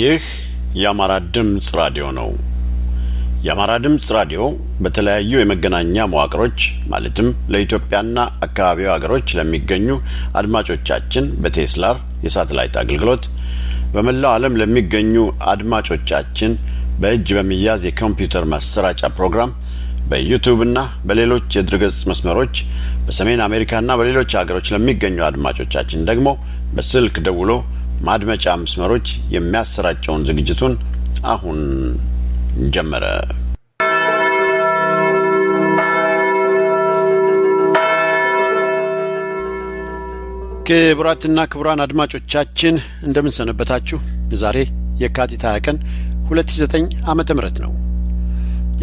ይህ የአማራ ድምጽ ራዲዮ ነው። የአማራ ድምጽ ራዲዮ በተለያዩ የመገናኛ መዋቅሮች ማለትም ለኢትዮጵያና አካባቢው ሀገሮች ለሚገኙ አድማጮቻችን በቴስላር የሳተላይት አገልግሎት በመላው ዓለም ለሚገኙ አድማጮቻችን በእጅ በሚያዝ የኮምፒውተር ማሰራጫ ፕሮግራም በዩቲዩብ እና በሌሎች የድረገጽ መስመሮች በሰሜን አሜሪካና በሌሎች ሀገሮች ለሚገኙ አድማጮቻችን ደግሞ በስልክ ደውሎ ማድመጫ መስመሮች የሚያሰራጨውን ዝግጅቱን አሁን ጀመረ። ክቡራትና ክቡራን አድማጮቻችን እንደምን ሰነበታችሁ? ዛሬ የካቲት 20 ቀን 2009 ዓመተ ምህረት ነው።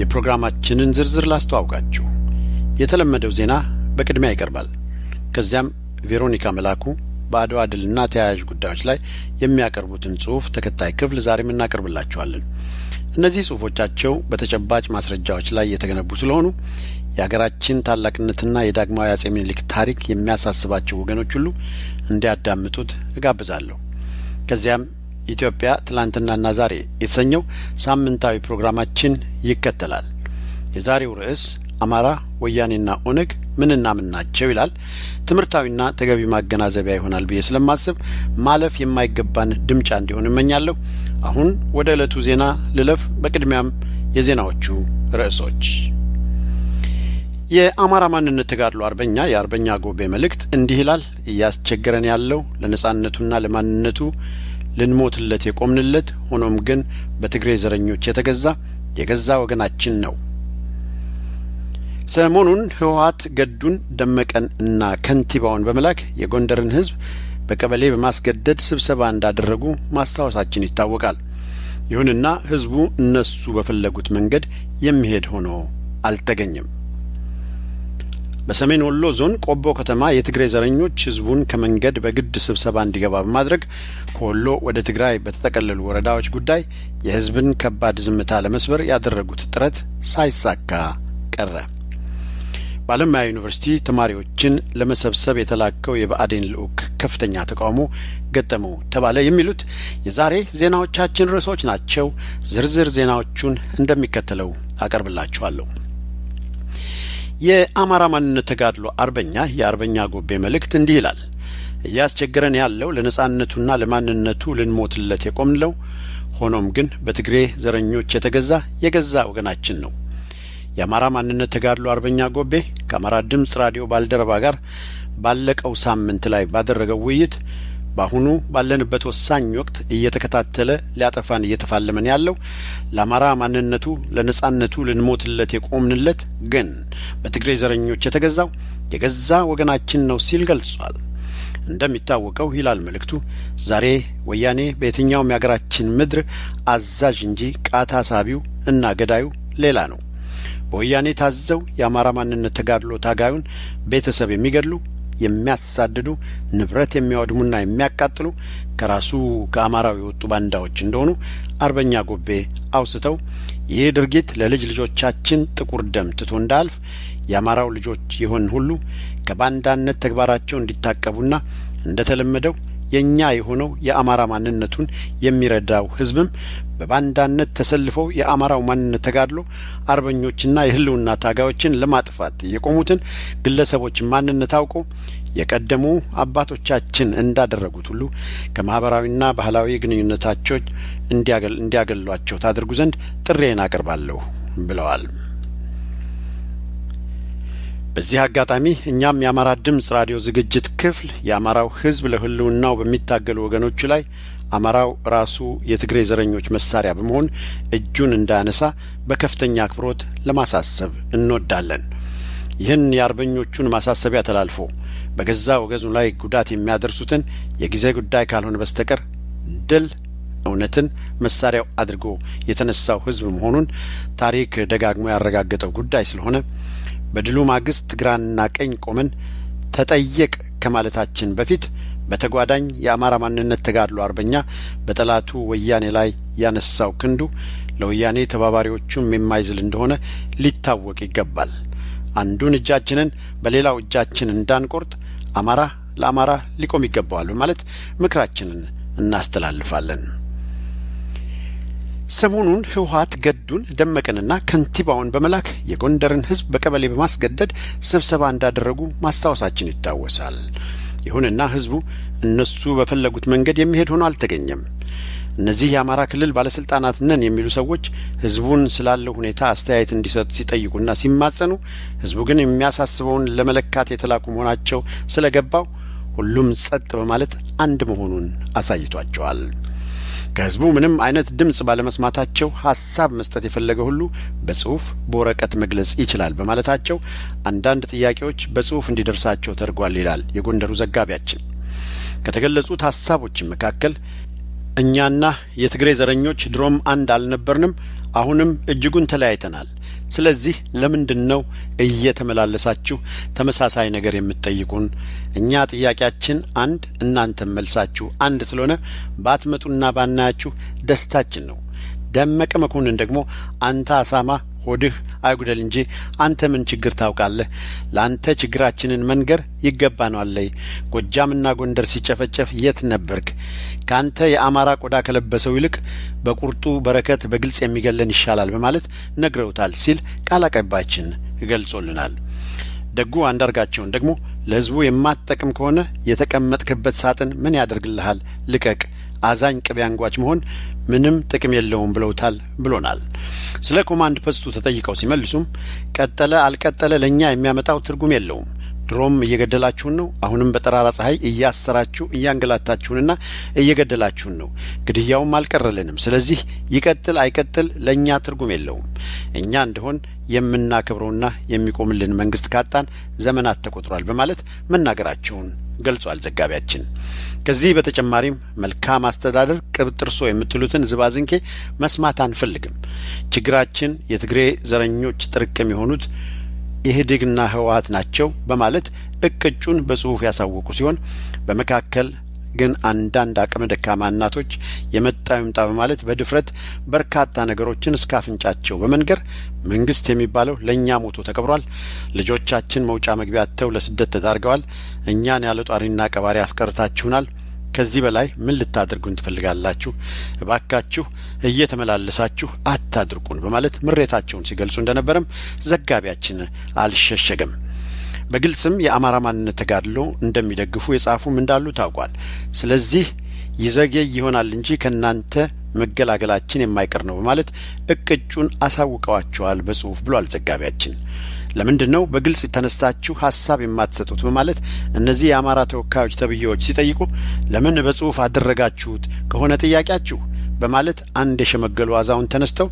የፕሮግራማችንን ዝርዝር ላስተዋውቃችሁ። የተለመደው ዜና በቅድሚያ ይቀርባል። ከዚያም ቬሮኒካ መላኩ በአድዋ ድልና ተያያዥ ጉዳዮች ላይ የሚያቀርቡትን ጽሑፍ ተከታይ ክፍል ዛሬም እናቀርብላችኋለን። እነዚህ ጽሑፎቻቸው በተጨባጭ ማስረጃዎች ላይ የተገነቡ ስለሆኑ የሀገራችን ታላቅነትና የዳግማዊ አጼ ምኒልክ ታሪክ የሚያሳስባቸው ወገኖች ሁሉ እንዲያዳምጡት እጋብዛለሁ። ከዚያም ኢትዮጵያ ትላንትናና ዛሬ የተሰኘው ሳምንታዊ ፕሮግራማችን ይከተላል። የዛሬው ርዕስ አማራ ወያኔና ኦነግ ምንና ምን ናቸው ይላል። ትምህርታዊና ተገቢ ማገናዘቢያ ይሆናል ብዬ ስለማስብ ማለፍ የማይገባን ድምጫ እንዲሆን እመኛለሁ። አሁን ወደ ዕለቱ ዜና ልለፍ። በቅድሚያም የዜናዎቹ ርዕሶች። የአማራ ማንነት ተጋድሎ አርበኛ የአርበኛ ጎቤ መልእክት እንዲህ ይላል። እያስቸገረን ያለው ለነጻነቱና ለማንነቱ ልንሞትለት የቆምንለት ሆኖም ግን በትግሬ ዘረኞች የገዛ ወገናችን ነው። ሰሞኑን ህወሓት ገዱን ደመቀን እና ከንቲባውን በመላክ የጎንደርን ህዝብ በቀበሌ በማስገደድ ስብሰባ እንዳደረጉ ማስታወሳችን ይታወቃል። ይሁንና ህዝቡ እነሱ በፈለጉት መንገድ የሚሄድ ሆኖ አልተገኘም። በሰሜን ወሎ ዞን ቆቦ ከተማ የትግሬ ዘረኞች ህዝቡን ከመንገድ በግድ ስብሰባ እንዲገባ በማድረግ ከወሎ ወደ ትግራይ በተጠቀለሉ ወረዳዎች ጉዳይ የህዝብን ከባድ ዝምታ ለመስበር ያደረጉት ጥረት ሳይሳካ ቀረ። በአለማያ ዩኒቨርሲቲ ተማሪዎችን ለመሰብሰብ የተላከው የብአዴን ልዑክ ከፍተኛ ተቃውሞ ገጠመው ተባለ። የሚሉት የዛሬ ዜናዎቻችን ርዕሶች ናቸው። ዝርዝር ዜናዎቹን እንደሚከተለው አቀርብላችኋለሁ። የአማራ ማንነት ተጋድሎ አርበኛ የአርበኛ ጎቤ መልእክት እንዲህ ይላል። እያስቸገረን ያለው ለነጻነቱና ለማንነቱ ልንሞትለት የቆምንለው ሆኖም ግን በትግሬ ዘረኞች የገዛ ወገናችን ነው። የአማራ ማንነት ተጋድሎ አርበኛ ጎቤ ከአማራ ድምጽ ራዲዮ ባልደረባ ጋር ባለቀው ሳምንት ላይ ባደረገው ውይይት በአሁኑ ባለንበት ወሳኝ ወቅት እየተከታተለ ሊያጠፋን እየተፋለመን ያለው ለአማራ ማንነቱ ለነጻነቱ ልንሞትለት የቆምንለት ግን በትግሬ ዘረኞች የገዛ ወገናችን ነው ሲል ገልጿል። እንደሚታወቀው ይላል መልእክቱ፣ ዛሬ ወያኔ በየትኛውም የሀገራችን ምድር አዛዥ እንጂ ቃታ ሳቢው እና ገዳዩ ሌላ ነው። በወያኔ ታዘው የአማራ ማንነት ተጋድሎ ታጋዩን ቤተሰብ የሚገድሉ፣ የሚያሳድዱ፣ ንብረት የሚያወድሙና የሚያቃጥሉ ከራሱ ከአማራው የወጡ ባንዳዎች እንደሆኑ አርበኛ ጎቤ አውስተው ይህ ድርጊት ለልጅ ልጆቻችን ጥቁር ደም ትቶ እንዳልፍ የአማራው ልጆች የሆን ሁሉ ከባንዳነት ተግባራቸው እንዲታቀቡና እንደተለመደው የኛ የሆነው የአማራ ማንነቱን የሚረዳው ህዝብም በባንዳነት ተሰልፈው የአማራው ማንነት ተጋድሎ አርበኞችና የህልውና ታጋዮችን ለማጥፋት የቆሙትን ግለሰቦች ማንነት አውቆ የቀደሙ አባቶቻችን እንዳደረጉት ሁሉ ከማህበራዊና ባህላዊ ግንኙነታቸው እንዲያገሏቸው ታደርጉ ዘንድ ጥሬን አቀርባለሁ ብለዋል። በዚህ አጋጣሚ እኛም የአማራ ድምጽ ራዲዮ ዝግጅት ክፍል የአማራው ህዝብ ለህልውናው በሚታገሉ ወገኖቹ ላይ አማራው ራሱ የትግሬ ዘረኞች መሳሪያ በመሆን እጁን እንዳያነሳ በከፍተኛ አክብሮት ለማሳሰብ እንወዳለን። ይህን የአርበኞቹን ማሳሰቢያ ተላልፎ በገዛ ወገኑ ላይ ጉዳት የሚያደርሱትን የጊዜ ጉዳይ ካልሆነ በስተቀር ድል እውነትን መሳሪያው አድርጎ የተነሳው ህዝብ መሆኑን ታሪክ ደጋግሞ ያረጋገጠው ጉዳይ ስለሆነ በድሉ ማግስት ግራና ቀኝ ቆመን ተጠየቅ ከማለታችን በፊት በተጓዳኝ የአማራ ማንነት ተጋድሎ አርበኛ በጠላቱ ወያኔ ላይ ያነሳው ክንዱ ለወያኔ ተባባሪዎቹም የማይዝል እንደሆነ ሊታወቅ ይገባል። አንዱን እጃችንን በሌላው እጃችን እንዳንቆርጥ አማራ ለአማራ ሊቆም ይገባዋል በማለት ምክራችንን እናስተላልፋለን። ሰሞኑን ህወሓት ገዱን ደመቀንና ከንቲባውን በመላክ የጎንደርን ህዝብ በቀበሌ በማስገደድ ስብሰባ እንዳደረጉ ማስታወሳችን ይታወሳል። ይሁንና ህዝቡ እነሱ በፈለጉት መንገድ የሚሄድ ሆኖ አልተገኘም። እነዚህ የአማራ ክልል ባለስልጣናት ነን የሚሉ ሰዎች ህዝቡን ስላለው ሁኔታ አስተያየት እንዲሰጥ ሲጠይቁና ሲማጸኑ፣ ህዝቡ ግን የሚያሳስበውን ለመለካት የተላኩ መሆናቸው ስለገባው ሁሉም ጸጥ በማለት አንድ መሆኑን አሳይቷቸዋል። ከህዝቡ ምንም አይነት ድምጽ ባለመስማታቸው ሐሳብ መስጠት የፈለገ ሁሉ በጽሁፍ በወረቀት መግለጽ ይችላል በማለታቸው አንዳንድ ጥያቄዎች በጽሁፍ እንዲደርሳቸው ተደርጓል ይላል የጎንደሩ ዘጋቢያችን። ከተገለጹት ሐሳቦች መካከል እኛና የትግሬ ዘረኞች ድሮም አንድ አልነበርንም፣ አሁንም እጅጉን ተለያይተናል። ስለዚህ ለምንድነው እየተመላለሳችሁ ተመሳሳይ ነገር የምትጠይቁን? እኛ ጥያቄያችን አንድ፣ እናንተም መልሳችሁ አንድ ስለሆነ ባትመጡና ባናያችሁ ደስታችን ነው። ደመቀ መኮንን ደግሞ አንተ አሳማ ሆድህ አይጉደል እንጂ አንተ ምን ችግር ታውቃለህ? ላንተ ችግራችንን መንገር ይገባናል። ጎጃምና ጎንደር ሲጨፈጨፍ የት ነበርክ? ካንተ የአማራ ቆዳ ከለበሰው ይልቅ በቁርጡ በረከት በግልጽ የሚገለን ይሻላል በማለት ነግረውታል ሲል ቃል አቀባያችን ገልጾልናል። ደጉ አንዳርጋቸውን ደግሞ ለህዝቡ የማትጠቅም ከሆነ የተቀመጥክበት ሳጥን ምን ያደርግልሃል? ልቀቅ። አዛኝ ቅቤ አንጓች መሆን ምንም ጥቅም የለውም ብለውታል ብሎናል። ስለ ኮማንድ ፖስቱ ተጠይቀው ሲመልሱም ቀጠለ አልቀጠለ ለኛ የሚያመጣው ትርጉም የለውም። ድሮም እየገደላችሁን ነው፣ አሁንም በጠራራ ፀሐይ እያሰራችሁ እያንገላታችሁንና እየገደላችሁን ነው። ግድያውም አልቀረልንም። ስለዚህ ይቀጥል አይቀጥል ለኛ ትርጉም የለውም። እኛ እንደሆን የምናከብረውና የሚቆምልን መንግስት ካጣን ዘመናት ተቆጥሯል በማለት መናገራቸውን ገልጿል ዘጋቢያችን። ከዚህ በተጨማሪም መልካም አስተዳደር ቅብጥርሶ የምትሉትን ዝባዝንኬ መስማት አንፈልግም። ችግራችን የትግሬ ዘረኞች ጥርቅም የሆኑት ኢህዴግና ህወሓት ናቸው በማለት እቅጩን በጽሁፍ ያሳወቁ ሲሆን በመካከል ግን አንዳንድ አቅመ ደካማ እናቶች የመጣው ይምጣ በማለት በድፍረት በርካታ ነገሮችን እስከ አፍንጫቸው በመንገር መንግስት የሚባለው ለኛ ሞቶ ተቀብሯል፣ ልጆቻችን መውጫ መግቢያ አጥተው ለስደት ተዳርገዋል፣ እኛን ያለ ጧሪና ቀባሪ አስቀርታችሁናል፣ ከዚህ በላይ ምን ልታደርጉን ትፈልጋላችሁ? እባካችሁ እየተመላለሳችሁ አታድርቁን በማለት ምሬታቸውን ሲገልጹ እንደነበረም ዘጋቢያችን አልሸሸገም። በግልጽም የአማራ ማንነት ተጋድሎ እንደሚደግፉ የጻፉም እንዳሉ ታውቋል። ስለዚህ ይዘገይ ይሆናል እንጂ ከናንተ መገላገላችን የማይቀር ነው በማለት እቅጩን አሳውቀዋቸዋል በጽሁፍ ብሏል ዘጋቢያችን። ለምንድነው በግልጽ ተነስታችሁ ሐሳብ የማትሰጡት በማለት እነዚህ የአማራ ተወካዮች ተብዬዎች ሲጠይቁ ለምን በጽሁፍ አደረጋችሁት ከሆነ ጥያቄያችሁ በማለት አንድ የሸመገሉ አዛውንት ተነስተው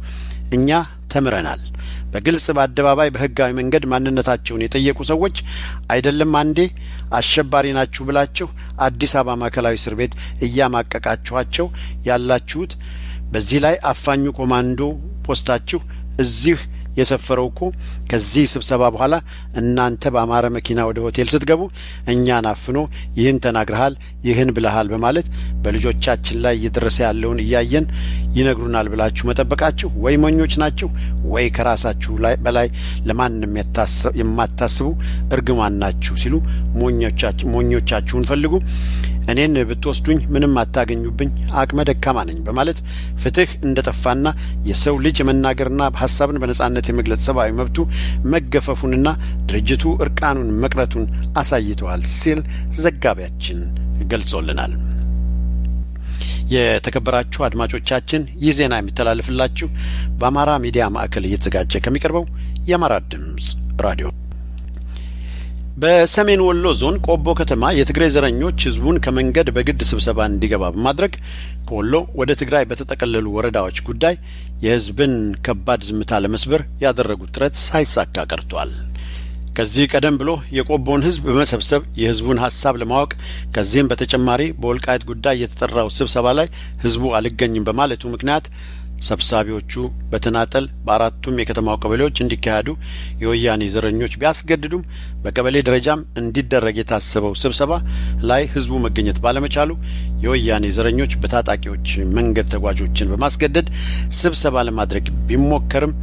እኛ ተምረናል፣ በግልጽ በአደባባይ በህጋዊ መንገድ ማንነታቸውን የጠየቁ ሰዎች አይደለም አንዴ አሸባሪ ናችሁ ብላችሁ አዲስ አበባ ማዕከላዊ እስር ቤት እያማቀቃችኋቸው ያላችሁት፣ በዚህ ላይ አፋኙ ኮማንዶ ፖስታችሁ እዚህ የሰፈረው እኮ ከዚህ ስብሰባ በኋላ እናንተ በአማረ መኪና ወደ ሆቴል ስትገቡ እኛን አፍኖ ይህን ተናግረሃል ይህን ብለሃል በማለት በልጆቻችን ላይ እየደረሰ ያለውን እያየን ይነግሩናል ብላችሁ መጠበቃችሁ ወይ ሞኞች ናችሁ ወይ ከራሳችሁ ላይ በላይ ለማንም የማታስቡ እርግማን ናችሁ ሲሉ ሞኞቻችሁን ፈልጉ፣ እኔን ብትወስዱኝ ምንም አታገኙብኝ፣ አቅመ ደካማ ነኝ በማለት ፍትህ እንደጠፋና የሰው ልጅ መናገርና ሐሳብን በነጻነት የመግለጽ ሰብአዊ መብቱ መገፈፉንና ድርጅቱ እርቃኑን መቅረቱን አሳይተዋል ሲል ዘጋቢያችን ገልጾልናል። የተከበራችሁ አድማጮቻችን ይህ ዜና የሚተላለፍላችሁ በአማራ ሚዲያ ማዕከል እየተዘጋጀ ከሚቀርበው የአማራ ድምጽ ራዲዮ። በሰሜን ወሎ ዞን ቆቦ ከተማ የትግራይ ዘረኞች ህዝቡን ከመንገድ በግድ ስብሰባ እንዲገባ በማድረግ ከወሎ ወደ ትግራይ በተጠቀለሉ ወረዳዎች ጉዳይ የህዝብን ከባድ ዝምታ ለመስበር ያደረጉት ጥረት ሳይሳካ ቀርቷል። ከዚህ ቀደም ብሎ የቆቦን ህዝብ በመሰብሰብ የህዝቡን ሐሳብ ለማወቅ ከዚህም በተጨማሪ በወልቃይት ጉዳይ የተጠራው ስብሰባ ላይ ህዝቡ አልገኝም በማለቱ ምክንያት ሰብሳቢዎቹ በተናጠል በአራቱም የከተማው ቀበሌዎች እንዲካሄዱ የወያኔ ዘረኞች ቢያስገድዱም በቀበሌ ደረጃም እንዲደረግ የታሰበው ስብሰባ ላይ ህዝቡ መገኘት ባለመቻሉ የወያኔ ዘረኞች በታጣቂዎች መንገድ ተጓዦችን በማስገደድ ስብሰባ ለማድረግ ቢሞከርም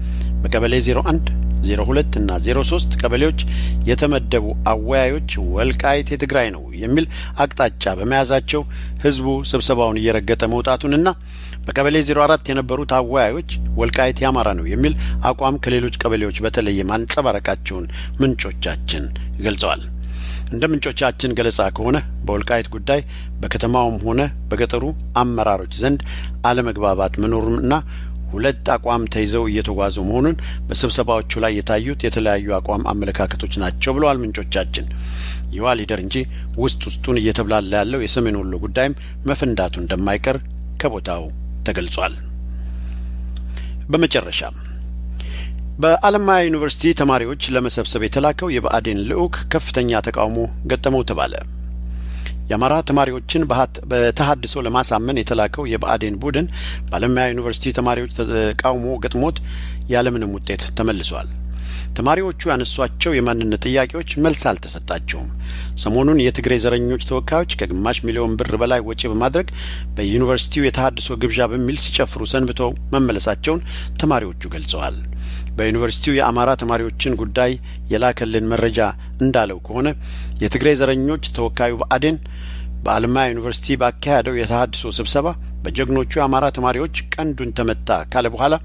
በቀበሌ 01 02 እና 03 ቀበሌዎች የተመደቡ አወያዮች ወልቃይት የትግራይ ነው የሚል አቅጣጫ በመያዛቸው ህዝቡ ስብሰባውን እየረገጠ መውጣቱንና በቀበሌ 04 የነበሩት አወያዮች ወልቃይት ያማራ ነው የሚል አቋም ከሌሎች ቀበሌዎች በተለየ ማንጸባረቃቸውን ምንጮቻችን ገልጸዋል። እንደ ምንጮቻችን ገለጻ ከሆነ በወልቃይት ጉዳይ በከተማውም ሆነ በገጠሩ አመራሮች ዘንድ አለመግባባት መኖሩንና ሁለት አቋም ተይዘው እየተጓዙ መሆኑን በስብሰባዎቹ ላይ የታዩት የተለያዩ አቋም አመለካከቶች ናቸው ብለዋል ምንጮቻችን። ይዋ ሊደር እንጂ ውስጡን እየተብላላ ያለው የሰሜን ወሎ ጉዳይም መፈንዳቱ እንደማይቀር ከቦታው ተገልጿል። በመጨረሻ በአለማያ ዩኒቨርሲቲ ተማሪዎች ለመሰብሰብ የተላከው የብአዴን ልዑክ ከፍተኛ ተቃውሞ ገጠመው ተባለ። የአማራ ተማሪዎችን በተሐድሶ ለማሳመን የተላከው የብአዴን ቡድን በአለማያ ዩኒቨርሲቲ ተማሪዎች ተቃውሞ ገጥሞት ያለምንም ውጤት ተመልሷል። ተማሪዎቹ ያነሷቸው የማንነት ጥያቄዎች መልስ አልተሰጣቸውም። ሰሞኑን የትግራይ ዘረኞች ተወካዮች ከግማሽ ሚሊዮን ብር በላይ ወጪ በማድረግ በዩኒቨርሲቲው የተሐድሶ ግብዣ በሚል ሲጨፍሩ ሰንብተው መመለሳቸውን ተማሪዎቹ ገልጸዋል። በዩኒቨርሲቲው የአማራ ተማሪዎችን ጉዳይ የላከልን መረጃ እንዳለው ከሆነ የትግራይ ዘረኞች ተወካዩ ብአዴን በአለማያ ዩኒቨርሲቲ ባካሄደው የተሐድሶ ስብሰባ በጀግኖቹ የአማራ ተማሪዎች ቀንዱን ተመታ ካለ በኋላ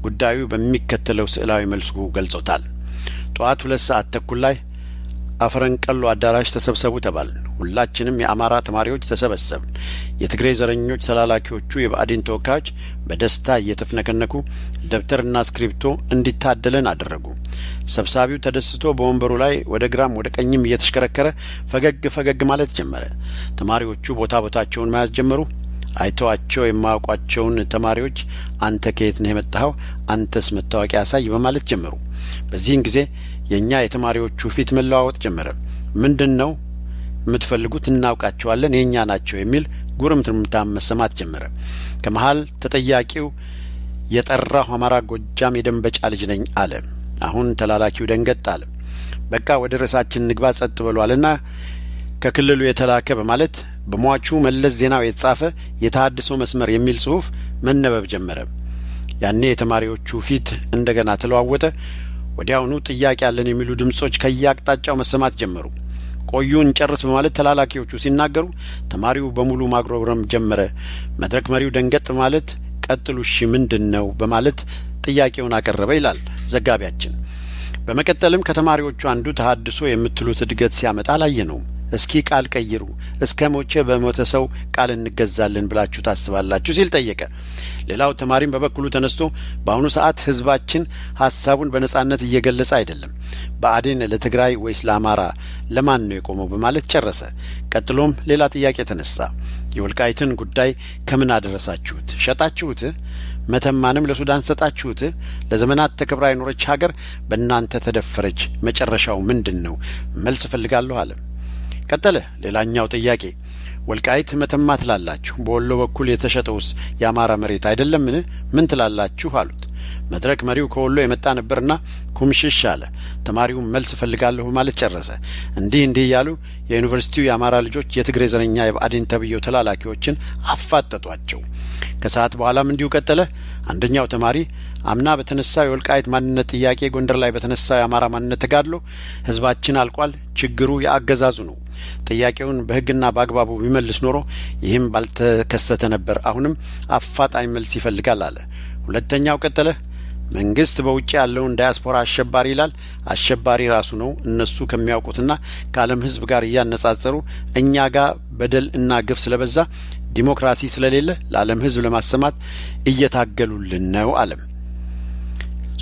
ጉዳዩ በሚከተለው ስዕላዊ መልኩ ገልጾታል። ጠዋት 2 ሰዓት ተኩል ላይ አፈረንቀሎ አዳራሽ ተሰብሰቡ ተባልን። ሁላችንም የአማራ ተማሪዎች ተሰበሰብን። የትግራይ ዘረኞች ተላላኪዎቹ የብአዴን ተወካዮች በደስታ እየተፍነከነኩ ደብተርና ስክሪፕቶ እንዲታደለን አደረጉ። ሰብሳቢው ተደስቶ በወንበሩ ላይ ወደ ግራም ወደ ቀኝም እየተሽከረከረ ፈገግ ማለት ጀመረ። ተማሪዎቹ ቦታቸውን መያዝ ጀመሩ። አይተዋቸው የማያውቋቸውን ተማሪዎች አንተ ከየት ነህ የመጣኸው? አንተስ መታወቂያ ያሳይ በማለት ጀመሩ። በዚህን ጊዜ የኛ የተማሪዎቹ ፊት መለዋወጥ ጀመረ። ምንድነው የምትፈልጉት? እናውቃቸዋለን፣ የኛ ናቸው የሚል ጉርምትምታ መሰማት ጀመረ። ከመሃል ተጠያቂው የጠራው አማራ ጎጃም የደንበጫ ልጅ ነኝ አለ። አሁን ተላላኪው ደንገጥ አለ። በቃ ወደ ርዕሳችን ንግባ ጸጥ ብሏልና ከክልሉ የተላከ በማለት በሟቹ መለስ ዜናዊ የተጻፈ የተሐድሶ መስመር የሚል ጽሑፍ መነበብ ጀመረ። ያኔ የተማሪዎቹ ፊት እንደገና ተለዋወጠ። ወዲያውኑ ጥያቄ ያለን የሚሉ ድምጾች ከየአቅጣጫው መሰማት ጀመሩ። ቆዩን ጨርስ በማለት ተላላኪዎቹ ሲናገሩ ተማሪው በሙሉ ማግሮብረም ጀመረ። መድረክ መሪው ደንገጥ ማለት ቀጥሉ እሺ ምንድነው በማለት ጥያቄውን አቀረበ ይላል ዘጋቢያችን። በመቀጠልም ከተማሪዎቹ አንዱ ተሐድሶ የምትሉት እድገት ሲያመጣ አላየነውም። እስኪ ቃል ቀይሩ፣ እስከ ሞቼ በሞተ ሰው ቃል እንገዛለን ብላችሁ ታስባላችሁ ሲል ጠየቀ። ሌላው ተማሪም በበኩሉ ተነስቶ በአሁኑ ሰዓት ህዝባችን ሀሳቡን በነጻነት እየገለጸ አይደለም። ብአዴን ለትግራይ ወይስ ለአማራ ለማን ነው የቆመው በማለት ጨረሰ። ቀጥሎም ሌላ ጥያቄ ተነሳ። የወልቃይትን ጉዳይ ከምን አደረሳችሁት? ሸጣችሁት? መተማንም ለሱዳን ሰጣችሁት? ለዘመናት ተከብራ የኖረች ሀገር በእናንተ ተደፈረች። መጨረሻው ምንድነው? መልስ እፈልጋለሁ አለ። ቀጠለ ሌላኛው ጥያቄ። ወልቃይት መተማ ትላላችሁ፣ በወሎ በኩል የተሸጠውስ የአማራ መሬት አይደለምን? ምን ትላላችሁ አሉት። መድረክ መሪው ከወሎ የመጣ ነበርና ኩምሽሽ አለ። ተማሪው መልስ ፈልጋለሁ ማለት ጨረሰ። እንዲህ እያሉ የዩኒቨርሲቲው የአማራ ልጆች የትግሬ ዘረኛ የብአዴን ተብየው ተላላኪዎችን አፋጠጧቸው። ከሰዓት በኋላም እንዲሁ ቀጠለ። አንደኛው ተማሪ አምና በተነሳው የወልቃይት ማንነት ጥያቄ፣ ጎንደር ላይ በተነሳው የአማራ ማንነት ተጋድሎ ህዝባችን አልቋል። ችግሩ የአገዛዙ ነው። ጥያቄውን በህግና በአግባቡ ቢመልስ ኖሮ ይህም ባልተከሰተ ነበር። አሁንም አፋጣኝ መልስ ይፈልጋል አለ። ሁለተኛው ቀጠለ። መንግስት በውጭ ያለውን ዳያስፖራ አሸባሪ ይላል። አሸባሪ ራሱ ነው። እነሱ ከሚያውቁትና ከዓለም ህዝብ ጋር እያነጻጸሩ እኛ ጋር በደል እና ግፍ ስለበዛ ዲሞክራሲ ስለሌለ ለዓለም ህዝብ ለማሰማት እየታገሉልን ነው አለ።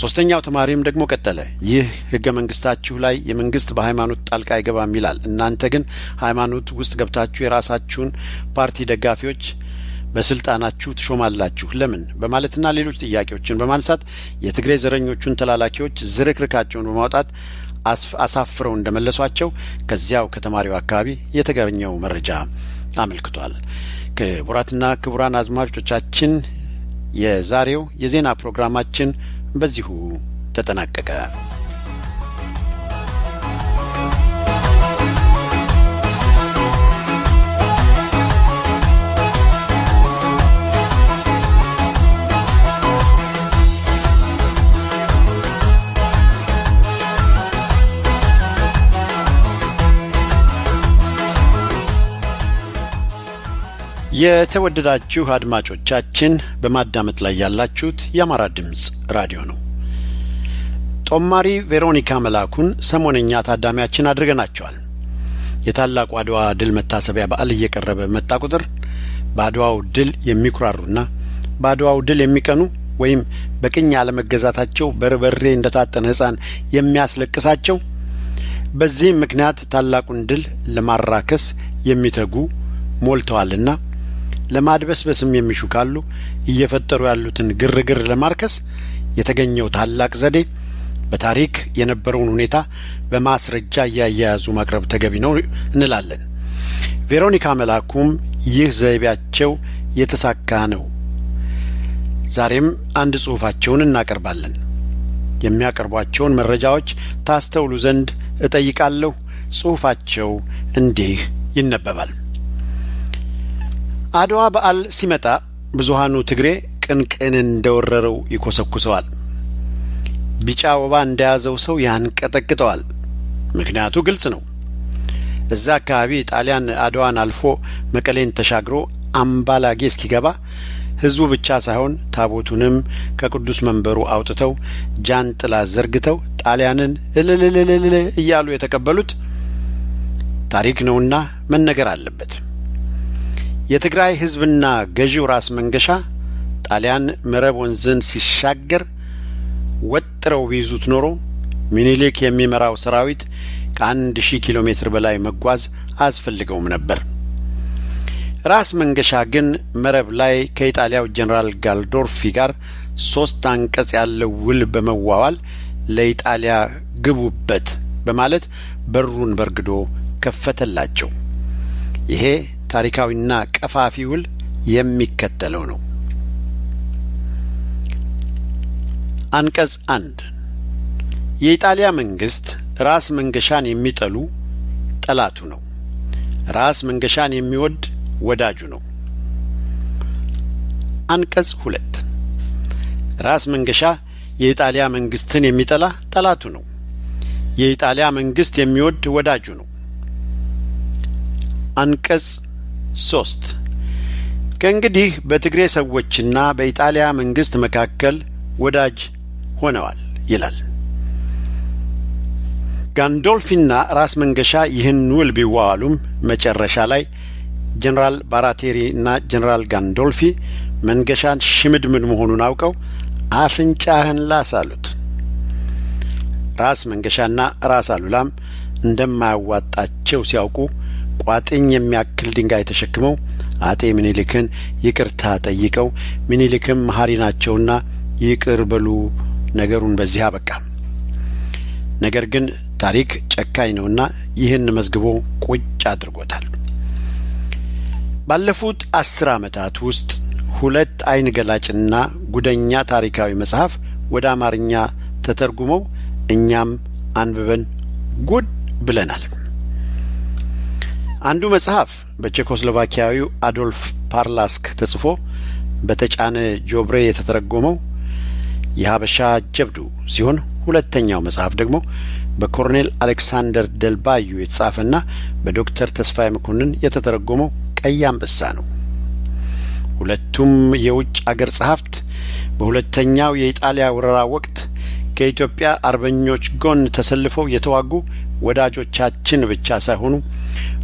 ሶስተኛው ተማሪም ደግሞ ቀጠለ። ይህ ህገ መንግስታችሁ ላይ የመንግስት በሃይማኖት ጣልቃ አይገባም ይላል። እናንተ ግን ሃይማኖት ውስጥ ገብታችሁ የራሳችሁን ፓርቲ ደጋፊዎች በስልጣናችሁ ትሾማላችሁ ለምን? በማለትና ሌሎች ጥያቄዎችን በማንሳት የትግራይ ዘረኞቹን ተላላኪዎች ዝርክርካቸውን በማውጣት አሳፍረው እንደመለሷቸው ከዚያው ከተማሪው አካባቢ የተገኘው መረጃ አመልክቷል። ክቡራትና ክቡራን አድማጮቻችን የዛሬው የዜና ፕሮግራማችን በዚሁ ተጠናቀቀ። የተወደዳችሁ አድማጮቻችን በማዳመጥ ላይ ያላችሁት የአማራ ድምጽ ራዲዮ ነው። ጦማሪ ቬሮኒካ መላኩን ሰሞነኛ ታዳሚያችን አድርገናቸዋል። የታላቁ አድዋ ድል መታሰቢያ በዓል እየቀረበ መጣ ቁጥር በአድዋው ድል የሚኩራሩና በአድዋው ድል የሚቀኑ ወይም በቅኝ ያለመገዛታቸው በርበሬ እንደታጠነ ሕፃን የሚያስለቅሳቸው በዚህም ምክንያት ታላቁን ድል ለማራከስ የሚተጉ ሞልተዋልና ለማድበስበስም የሚሹ ካሉ እየፈጠሩ ያሉትን ግርግር ለማርከስ የተገኘው ታላቅ ዘዴ በታሪክ የነበረውን ሁኔታ በማስረጃ እያያዙ ማቅረብ ተገቢ ነው እንላለን። ቬሮኒካ መላኩም ይህ ዘይቤያቸው የተሳካ ነው። ዛሬም አንድ ጽሑፋቸውን እናቀርባለን። የሚያቀርቧቸውን መረጃዎች ታስተውሉ ዘንድ እጠይቃለሁ። ጽሑፋቸው እንዲህ ይነበባል። አድዋ በዓል ሲመጣ ብዙሃኑ ትግሬ ቅንቅን እንደወረረው ይኮሰኩሰዋል። ቢጫ ወባ እንደያዘው ሰው ያንቀጠቅጠዋል። ምክንያቱ ግልጽ ነው። እዛ አካባቢ ጣሊያን አድዋን አልፎ መቀሌን ተሻግሮ አምባላጌ እስኪገባ ሕዝቡ ብቻ ሳይሆን ታቦቱንም ከቅዱስ መንበሩ አውጥተው ጃንጥላ ዘርግተው ጣሊያንን እልልልልል እያሉ የተቀበሉት ታሪክ ነውና መነገር አለበት። የትግራይ ሕዝብና ገዢው ራስ መንገሻ ጣሊያን መረብ ወንዝን ሲሻገር ወጥረው ቢይዙት ኖሮ ሚኒሊክ የሚመራው ሰራዊት ከ1000 ኪሎ ሜትር በላይ መጓዝ አያስፈልገውም ነበር። ራስ መንገሻ ግን መረብ ላይ ከኢጣሊያው ጀነራል ጋልዶርፊ ጋር 3 አንቀጽ ያለው ውል በመዋዋል ለኢጣሊያ ግቡበት በማለት በሩን በርግዶ ከፈተላቸው። ይሄ ታሪካዊና ቀፋፊ ውል የሚከተለው ነው። አንቀጽ 1 የኢጣሊያ መንግስት ራስ መንገሻን የሚጠሉ ጠላቱ ነው። ራስ መንገሻን የሚወድ ወዳጁ ነው። አንቀጽ 2 ራስ መንገሻ የኢጣሊያ መንግስትን የሚጠላ ጠላቱ ነው። የኢጣሊያ መንግስት የሚወድ ወዳጁ ነው። አንቀጽ 3 ከእንግዲህ በትግሬ ሰዎችና በኢጣሊያ መንግስት መካከል ወዳጅ ሆነዋል ይላል። ጋንዶልፊና ራስ መንገሻ ይህን ውል ቢዋዋሉም መጨረሻ ላይ ጀነራል ባራቴሪና ጀነራል ጋንዶልፊ መንገሻን ሽምድምድ መሆኑን አውቀው አፍንጫህን ላስ አሉት። ራስ መንገሻና ራስ አሉላም እንደማያዋጣቸው ሲያውቁ ቋጥኝ የሚያክል ድንጋይ ተሸክመው አጤ ምኒልክን ይቅርታ ጠይቀው ምኒልክም መሐሪ ናቸውና ይቅር በሉ ነገሩን በዚህ አበቃ። ነገር ግን ታሪክ ጨካኝ ነውና ይህን መዝግቦ ቁጭ አድርጎታል። ባለፉት 10 ዓመታት ውስጥ 2 አይን ገላጭና ጉደኛ ታሪካዊ መጽሐፍ ወደ አማርኛ ተተርጉመው እኛም አንብበን ጉድ ብለናል። አንዱ መጽሐፍ በቼኮስሎቫኪያዊው አዶልፍ ፓርላስክ ተጽፎ በተጫነ ጆብሬ የተተረጎመው የሀበሻ ጀብዱ ሲሆን ሁለተኛው መጽሐፍ ደግሞ በኮሎኔል አሌክሳንደር ደልባዩ የተጻፈና በዶክተር ተስፋዬ መኮንን የተተረጎመው ቀይ አንበሳ ነው። ሁለቱም የውጭ አገር ጸሐፍት በሁለተኛው የኢጣሊያ ወረራ ወቅት ከኢትዮጵያ አርበኞች ጎን ተሰልፈው የተዋጉ ወዳጆቻችን ብቻ ሳይሆኑ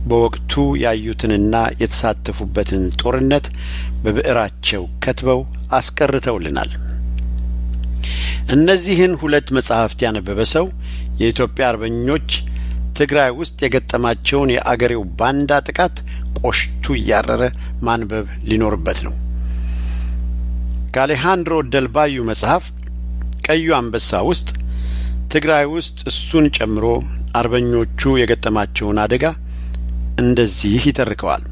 በወቅቱ ያዩትንና የተሳተፉበትን ጦርነት በብዕራቸው ከትበው አስቀርተውልናል። እነዚህን 2 መጽሐፍት ያነበበ ሰው የኢትዮጵያ አርበኞች ትግራይ ውስጥ የገጠማቸውን የአገሬው ባንዳ ጥቃት ቆሽቱ እያረረ ማንበብ ሊኖርበት ነው። ከአሌሃንድሮ ደልባዩ መጽሐፍ ቀዩ አንበሳ ውስጥ ትግራይ ውስጥ እሱን ጨምሮ አርበኞቹ የገጠማቸውን አደጋ እንደዚህ ይተርከዋል።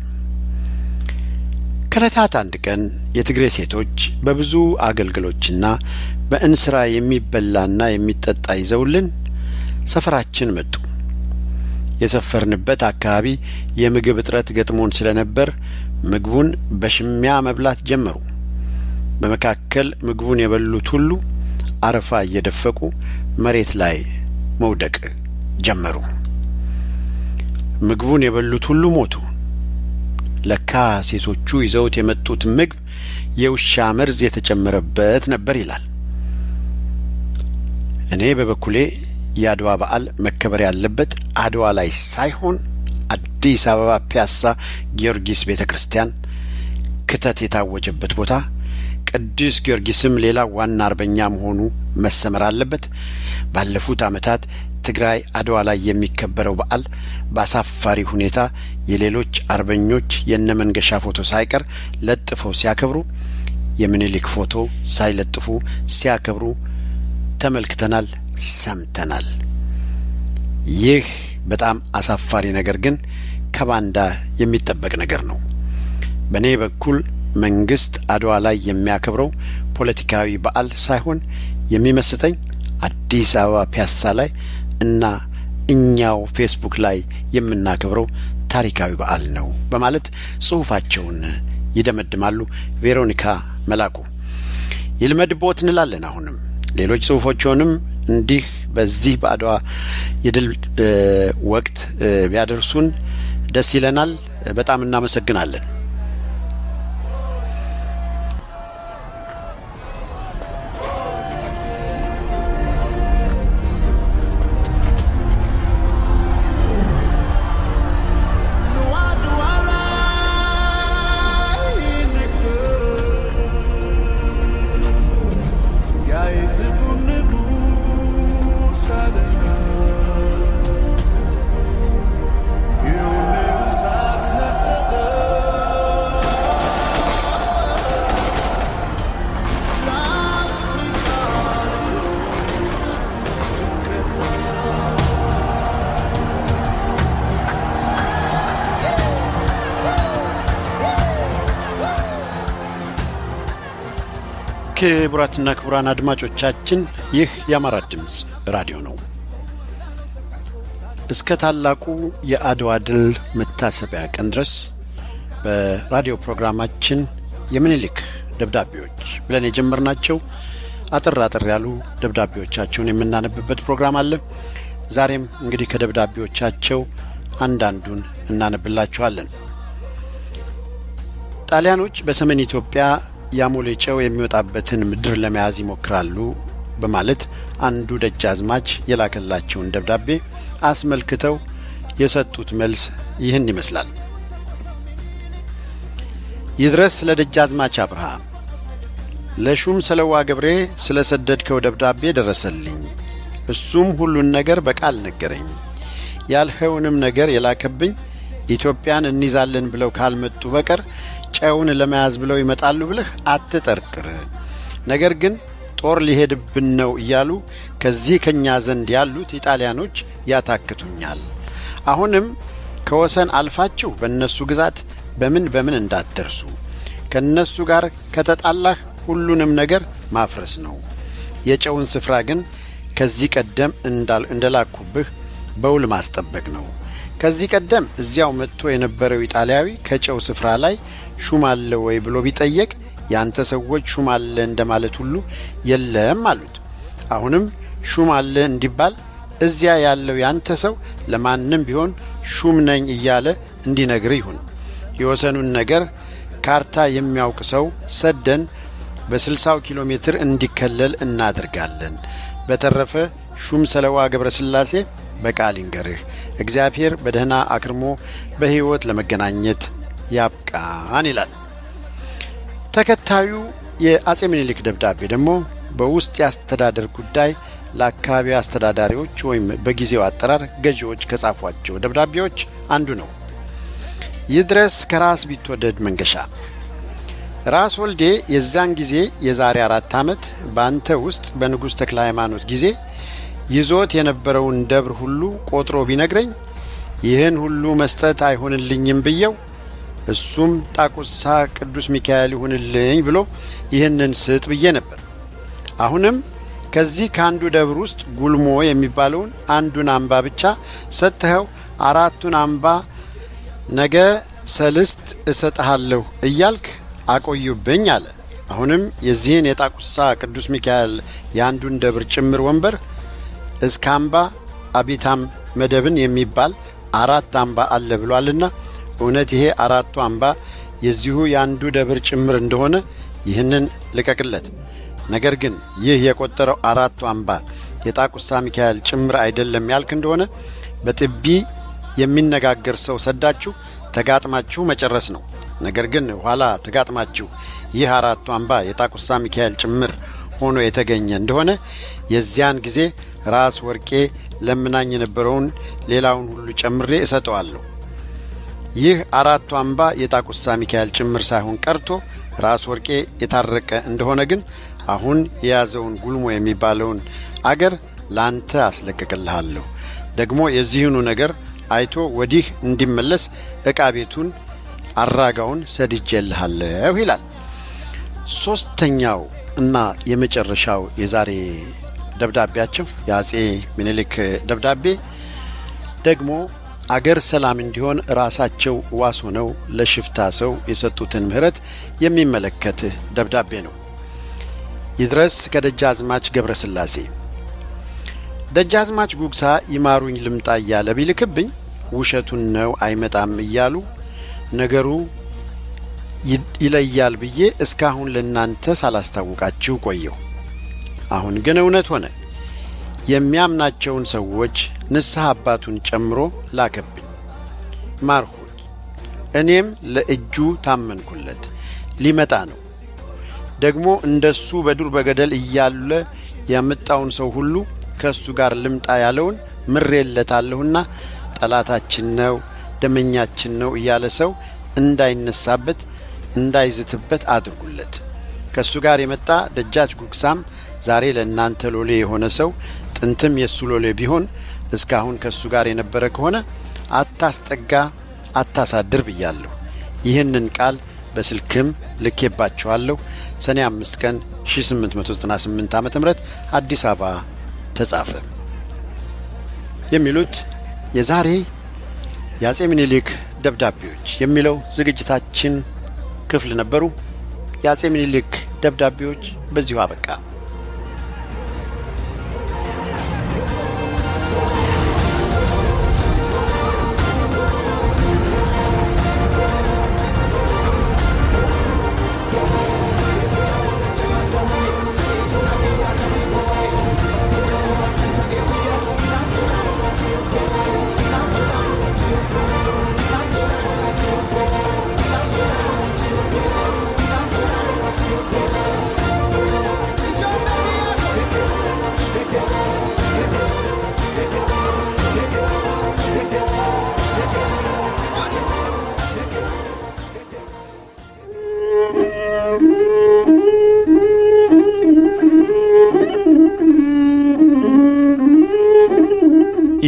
ከዕለታት አንድ ቀን የትግሬ ሴቶች በብዙ አገልግሎችና በእንስራ የሚበላና የሚጠጣ ይዘውልን ሰፈራችን መጡ። የሰፈርንበት አካባቢ የምግብ እጥረት ገጥሞን ስለነበር ምግቡን በሽሚያ መብላት ጀመሩ። በመካከል ምግቡን የበሉት ሁሉ አረፋ እየደፈቁ መሬት ላይ መውደቅ ጀመሩ። ምግቡን የበሉት ሁሉ ሞቱ። ለካ ሴቶቹ ይዘውት የመጡት ምግብ የውሻ መርዝ የተጨመረበት ነበር ይላል። እኔ በበኩሌ የአድዋ በዓል መከበር ያለበት አድዋ ላይ ሳይሆን አዲስ አበባ ፒያሳ ጊዮርጊስ ቤተክርስቲያን ክተት የታወጀበት ቦታ ቅዱስ ጊዮርጊስም ሌላ ዋና አርበኛ መሆኑ መሰመር አለበት። ባለፉት ዓመታት ትግራይ አድዋ ላይ የሚከበረው በዓል በአሳፋሪ ሁኔታ የሌሎች አርበኞች የነመንገሻ ፎቶ ሳይቀር ለጥፈው ሲያከብሩ፣ የምኒልክ ፎቶ ሳይለጥፉ ሲያከብሩ ተመልክተናል፣ ሰምተናል። ይህ በጣም አሳፋሪ ነገር ግን ከባንዳ የሚጠበቅ ነገር ነው። በእኔ በኩል መንግስት አድዋ ላይ የሚያከብረው ፖለቲካዊ በዓል ሳይሆን የሚመስጠኝ አዲስ አበባ ፒያሳ ላይ እና እኛው ፌስቡክ ላይ የምናከብረው ታሪካዊ በዓል ነው በማለት ጽሑፋቸውን ይደመድማሉ። ቬሮኒካ መላኩ ይልመድቦት እንላለን። አሁንም ሌሎች ጽሑፎችንም እንዲህ በዚህ በአድዋ የድል ወቅት ቢያደርሱን ደስ ይለናል። በጣም እናመሰግናለን። ክቡራትና ክቡራን አድማጮቻችን ይህ የአማራ ድምጽ ራዲዮ ነው። እስከ ታላቁ የአድዋ ድል መታሰቢያ ቀን ድረስ በራዲዮ ፕሮግራማችን የምኒልክ ደብዳቤዎች ብለን የጀመርናቸው አጠር ያሉ ደብዳቤዎቻቸውን የምናነብበት ፕሮግራም አለ። ዛሬም እንግዲህ ከደብዳቤዎቻቸው አንዳንዱን እናነብላችኋለን። ጣሊያኖች በሰሜን ኢትዮጵያ ያሞሌ ጨው የሚወጣበትን ምድር ለመያዝ ይሞክራሉ በማለት አንዱ ደጃዝማች የላከላቸውን ደብዳቤ አስመልክተው የሰጡት መልስ ይህን ይመስላል። ይድረስ ለደጃዝማች አብርሃ፣ ለሹም ሰለዋ ገብሬ ስለሰደድከው ደብዳቤ ደረሰልኝ። እሱም ሁሉን ነገር በቃል ነገረኝ። ያልኸውንም ነገር የላከብኝ ኢትዮጵያን እንይዛለን ብለው ካልመጡ በቀር ጨውን ለመያዝ ብለው ይመጣሉ ብለህ አትጠርጥር። ነገር ግን ጦር ሊሄድብን ነው እያሉ ከዚህ ከኛ ዘንድ ያሉት ኢጣሊያኖች ያታክቱኛል። አሁንም ከወሰን አልፋችሁ በእነሱ ግዛት በምን እንዳትደርሱ። ከነሱ ጋር ከተጣላህ ሁሉንም ነገር ማፍረስ ነው። የጨውን ስፍራ ግን ከዚህ ቀደም እንደላኩብህ በውል ማስጠበቅ ነው። ከዚህ ቀደም እዚያው መጥቶ የነበረው ኢጣሊያዊ ከጨው ስፍራ ላይ ሹም አለ ወይ ብሎ ቢጠየቅ ያንተ ሰዎች ሹም አለ እንደማለት ሁሉ የለም አሉት። አሁንም ሹም አለ እንዲባል እዚያ ያለው ያንተ ሰው ለማንም ቢሆን ሹም ነኝ እያለ እንዲነግር ይሁን። የወሰኑን ነገር ካርታ የሚያውቅ ሰው ሰደን በ60 ኪሎ ሜትር እንዲከለል እናደርጋለን። በተረፈ ሹም ሰለዋ ገብረ ስላሴ በቃል ይንገርህ። እግዚአብሔር በደህና አክርሞ በሕይወት ለመገናኘት ያብቃን ይላል። ተከታዩ የአጼ ምኒልክ ደብዳቤ ደግሞ በውስጥ ያስተዳደር ጉዳይ ለአካባቢ አስተዳዳሪዎች ወይም በጊዜው አጠራር ገዢዎች ከጻፏቸው ደብዳቤዎች አንዱ ነው። ይድረስ ከራስ ቢትወደድ መንገሻ፣ ራስ ወልዴ የዛን ጊዜ የዛሬ 4 ዓመት በአንተ ውስጥ በንጉሥ ተክለ ሃይማኖት ጊዜ ይዞት የነበረውን ደብር ሁሉ ቆጥሮ ቢነግረኝ ይህን ሁሉ መስጠት አይሆንልኝም ብየው፣ እሱም ጣቁሳ ቅዱስ ሚካኤል ይሁንልኝ ብሎ ይህንን ስጥ ብዬ ነበር። አሁንም ከዚህ ከአንዱ ደብር ውስጥ ጉልሞ የሚባለውን አንዱን አምባ ብቻ ሰጥተኸው 4ቱን አምባ ነገ ሰልስት እሰጥሃለሁ እያልክ አቆዩብኝ አለ። አሁንም የዚህን የጣቁሳ ቅዱስ ሚካኤል የአንዱን ደብር ጭምር ወንበር እስከ አምባ አቢታም መደብን የሚባል 4 አምባ አለ ብሏልና እውነት ይሄ አራቱ አምባ የዚሁ ያንዱ ደብር ጭምር እንደሆነ ይህንን ልቀቅለት። ነገር ግን ይህ የቆጠረው አራቱ አምባ የጣቁሳ ሚካኤል ጭምር አይደለም ያልክ እንደሆነ በጥቢ የሚነጋገር ሰው ሰዳችሁ ተጋጥማችሁ መጨረስ ነው። ነገር ግን ኋላ ተጋጥማችሁ ይህ አራቱ አምባ የጣቁሳ ሚካኤል ጭምር ሆኖ የተገኘ እንደሆነ የዚያን ጊዜ ራስ ወርቄ ለምናኝ የነበረውን ሌላውን ሁሉ ጨምሬ እሰጠዋለሁ። ይህ አራቱ አምባ የጣቁሳ ሚካኤል ጭምር ሳይሆን ቀርቶ ራስ ወርቄ የታረቀ እንደሆነ ግን አሁን የያዘውን ጉልሞ የሚባለውን አገር ላንተ አስለቀቅልሃለሁ። ደግሞ የዚህኑ ነገር አይቶ ወዲህ እንዲመለስ ዕቃ ቤቱን አራጋውን ሰድጄልሃለሁ ይላል። ሶስተኛው እና የመጨረሻው የዛሬ ደብዳቤያቸው የአጼ ምኒልክ ደብዳቤ ደግሞ አገር ሰላም እንዲሆን ራሳቸው ዋስ ሆነው ለሽፍታ ሰው የሰጡትን ምህረት የሚመለከት ደብዳቤ ነው። ይድረስ ከደጃዝማች ገብረስላሴ። ደጃዝማች ጉግሳ ይማሩኝ ልምጣ እያለ ቢልክብኝ ውሸቱን ነው አይመጣም እያሉ ነገሩ ይለያል ብዬ እስካሁን ለናንተ ሳላስታውቃችሁ ቆየው። አሁን ግን እውነት ሆነ። የሚያምናቸውን ሰዎች ንስሐ አባቱን ጨምሮ ላከብኝ። ማርሆኝ እኔም ለእጁ ታመንኩለት። ሊመጣ ነው ደግሞ እንደሱ በዱር በገደል እያለ ያመጣውን ሰው ሁሉ ከሱ ጋር ልምጣ ያለውን ምሬለታለሁና ጠላታችን ነው ደመኛችን ነው እያለ ሰው እንዳይነሳበት እንዳይዝትበት አድርጉለት። ከሱ ጋር የመጣ ደጃች ጉግሳም ዛሬ ለእናንተ ሎሌ የሆነ ሰው ጥንትም የሱ ሎሌ ቢሆን እስካሁን ከሱ ጋር የነበረ ከሆነ አታስጠጋ አታሳድር ብያለሁ። ይህንን ቃል በስልክም ልኬባችኋለሁ። ሰኔ 5 ቀን 1898 ዓ.ም አዲስ አበባ ተጻፈ። የሚሉት የዛሬ የአጼ ምኒልክ ደብዳቤዎች የሚለው ዝግጅታችን ክፍል ነበሩ። የአጼ ምኒልክ ደብዳቤዎች በዚሁ አበቃ።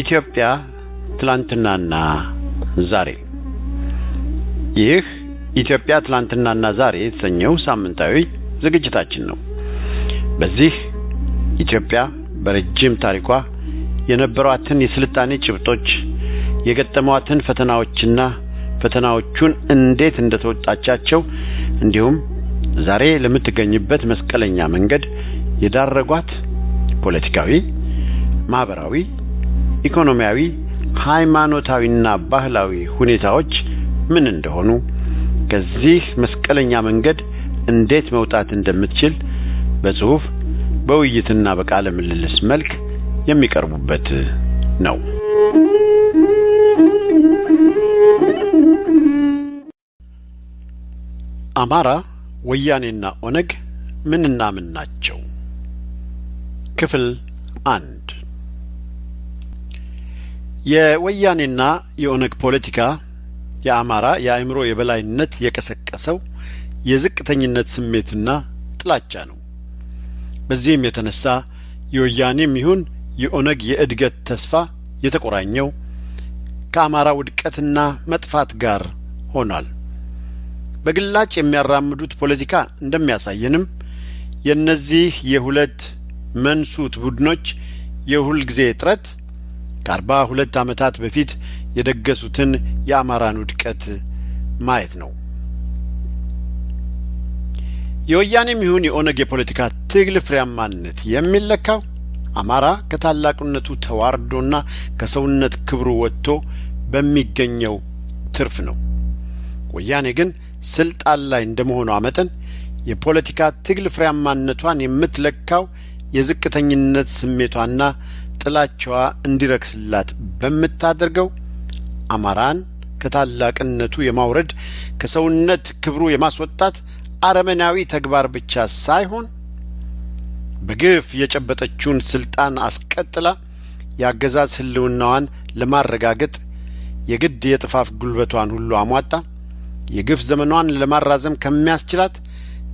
ኢትዮጵያ ትላንትናና ዛሬ። ይህ ኢትዮጵያ ትላንትናና ዛሬ የተሰኘው ሳምንታዊ ዝግጅታችን ነው። በዚህ ኢትዮጵያ በረጅም ታሪኳ የነበሯትን የስልጣኔ ጭብጦች፣ የገጠሟትን ፈተናዎችና ፈተናዎቹን እንዴት እንደተወጣቻቸው እንዲሁም ዛሬ ለምትገኝበት መስቀለኛ መንገድ የዳረጓት ፖለቲካዊ፣ ማህበራዊ፣ ኢኮኖሚያዊ፣ ሃይማኖታዊና ባህላዊ ሁኔታዎች ምን እንደሆኑ ከዚህ መስቀለኛ መንገድ እንዴት መውጣት እንደምትችል በጽሁፍ በውይይትና በቃለ ምልልስ መልክ የሚቀርቡበት ነው። አማራ፣ ወያኔና ኦነግ ምንና ምን ናቸው? ክፍል 1። የወያኔና የኦነግ ፖለቲካ የአማራ የአእምሮ የበላይነት የቀሰቀሰው የዝቅተኝነት ስሜትና ጥላቻ ነው። በዚህም የተነሳ የወያኔም ይሁን የኦነግ የእድገት ተስፋ የተቆራኘው ከአማራ ውድቀትና መጥፋት ጋር ሆኗል። በግላጭ የሚያራምዱት ፖለቲካ እንደሚያሳየንም የነዚህ የሁለት መንሱት ቡድኖች የሁል ጊዜ ጥረት ከ42 ዓመታት በፊት የደገሱትን የአማራን ውድቀት ማየት ነው። የወያኔም ይሁን የኦነግ የፖለቲካ ትግል ፍሬያማነት የሚለካው አማራ ከታላቅነቱ ተዋርዶና ከሰውነት ክብሩ ወጥቶ በሚገኘው ትርፍ ነው። ወያኔ ግን ስልጣን ላይ እንደመሆኗ መጠን የፖለቲካ ትግል ፍሬያማነቷን የምትለካው የዝቅተኝነት ስሜቷና ጥላቻዋ እንዲረክስላት በምታደርገው አማራን ከታላቅነቱ የማውረድ ከሰውነት ክብሩ የማስወጣት አረመናዊ ተግባር ብቻ ሳይሆን በግፍ የጨበጠችውን ስልጣን አስቀጥላ ያገዛዝ ህልውናዋን ለማረጋገጥ የግድ የጥፋፍ ጉልበቷን ሁሉ አሟጣ የግፍ ዘመኗን ለማራዘም ከሚያስችላት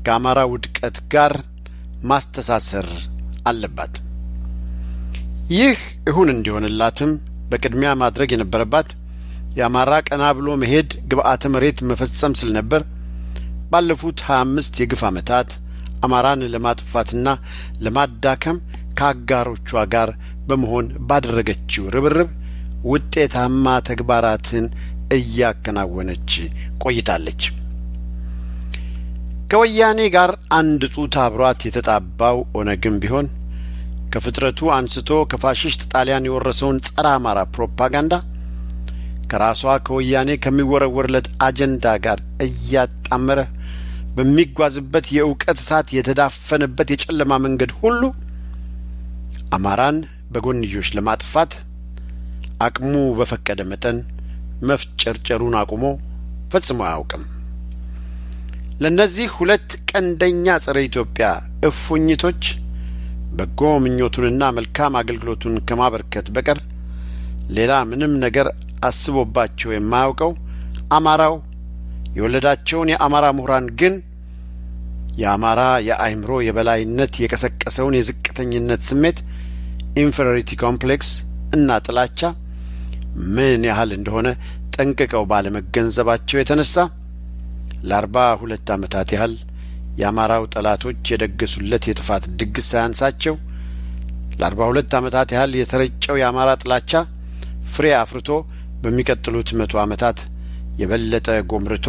ከአማራ ውድቀት ጋር ማስተሳሰር አለባት። ይህ እሁን እንዲሆንላትም በቅድሚያ ማድረግ የነበረባት የአማራ ቀና ብሎ መሄድ ግብአተ መሬት መፈጸም ስለነበር ባለፉት 25 የግፍ ዓመታት አማራን ለማጥፋትና ለማዳከም ከአጋሮቿ ጋር በመሆን ባደረገችው ርብርብ ውጤታማ ተግባራትን እያከናወነች ቆይታለች። ከወያኔ ጋር አንድ ጡት አብሯት የተጣባው ኦነግም ቢሆን ከፍጥረቱ አንስቶ ከፋሽስት ጣሊያን የወረሰውን ጸረ አማራ ፕሮፓጋንዳ ከራሷ ከወያኔ ከሚወረወርለት አጀንዳ ጋር እያጣመረ በሚጓዝበት የእውቀት እሳት የተዳፈነበት የጨለማ መንገድ ሁሉ አማራን በጎንዮሽ ለማጥፋት አቅሙ በፈቀደ መጠን መፍጨርጨሩን አቁሞ ፈጽሞ አያውቅም። ለነዚህ ሁለት ቀንደኛ ጸረ ኢትዮጵያ እፉኝቶች በጎ ምኞቱንና መልካም አገልግሎቱን ከማበርከት በቀር ሌላ ምንም ነገር አስቦባቸው የማያውቀው አማራው የወለዳቸውን የአማራ ምሁራን ግን የአማራ የአእምሮ የበላይነት የቀሰቀሰውን የዝቅተኝነት ስሜት ኢንፌሪዮሪቲ ኮምፕሌክስ እና ጥላቻ ምን ያህል እንደሆነ ጠንቅቀው ባለመገንዘባቸው የተነሳ ለ42 ዓመታት ያህል የአማራው ጠላቶች የደገሱለት የጥፋት ድግስ ሳያንሳቸው ለ42 ዓመታት ያህል የተረጨው የአማራ ጥላቻ ፍሬ አፍርቶ በሚቀጥሉት 100 ዓመታት የበለጠ ጎምርቶ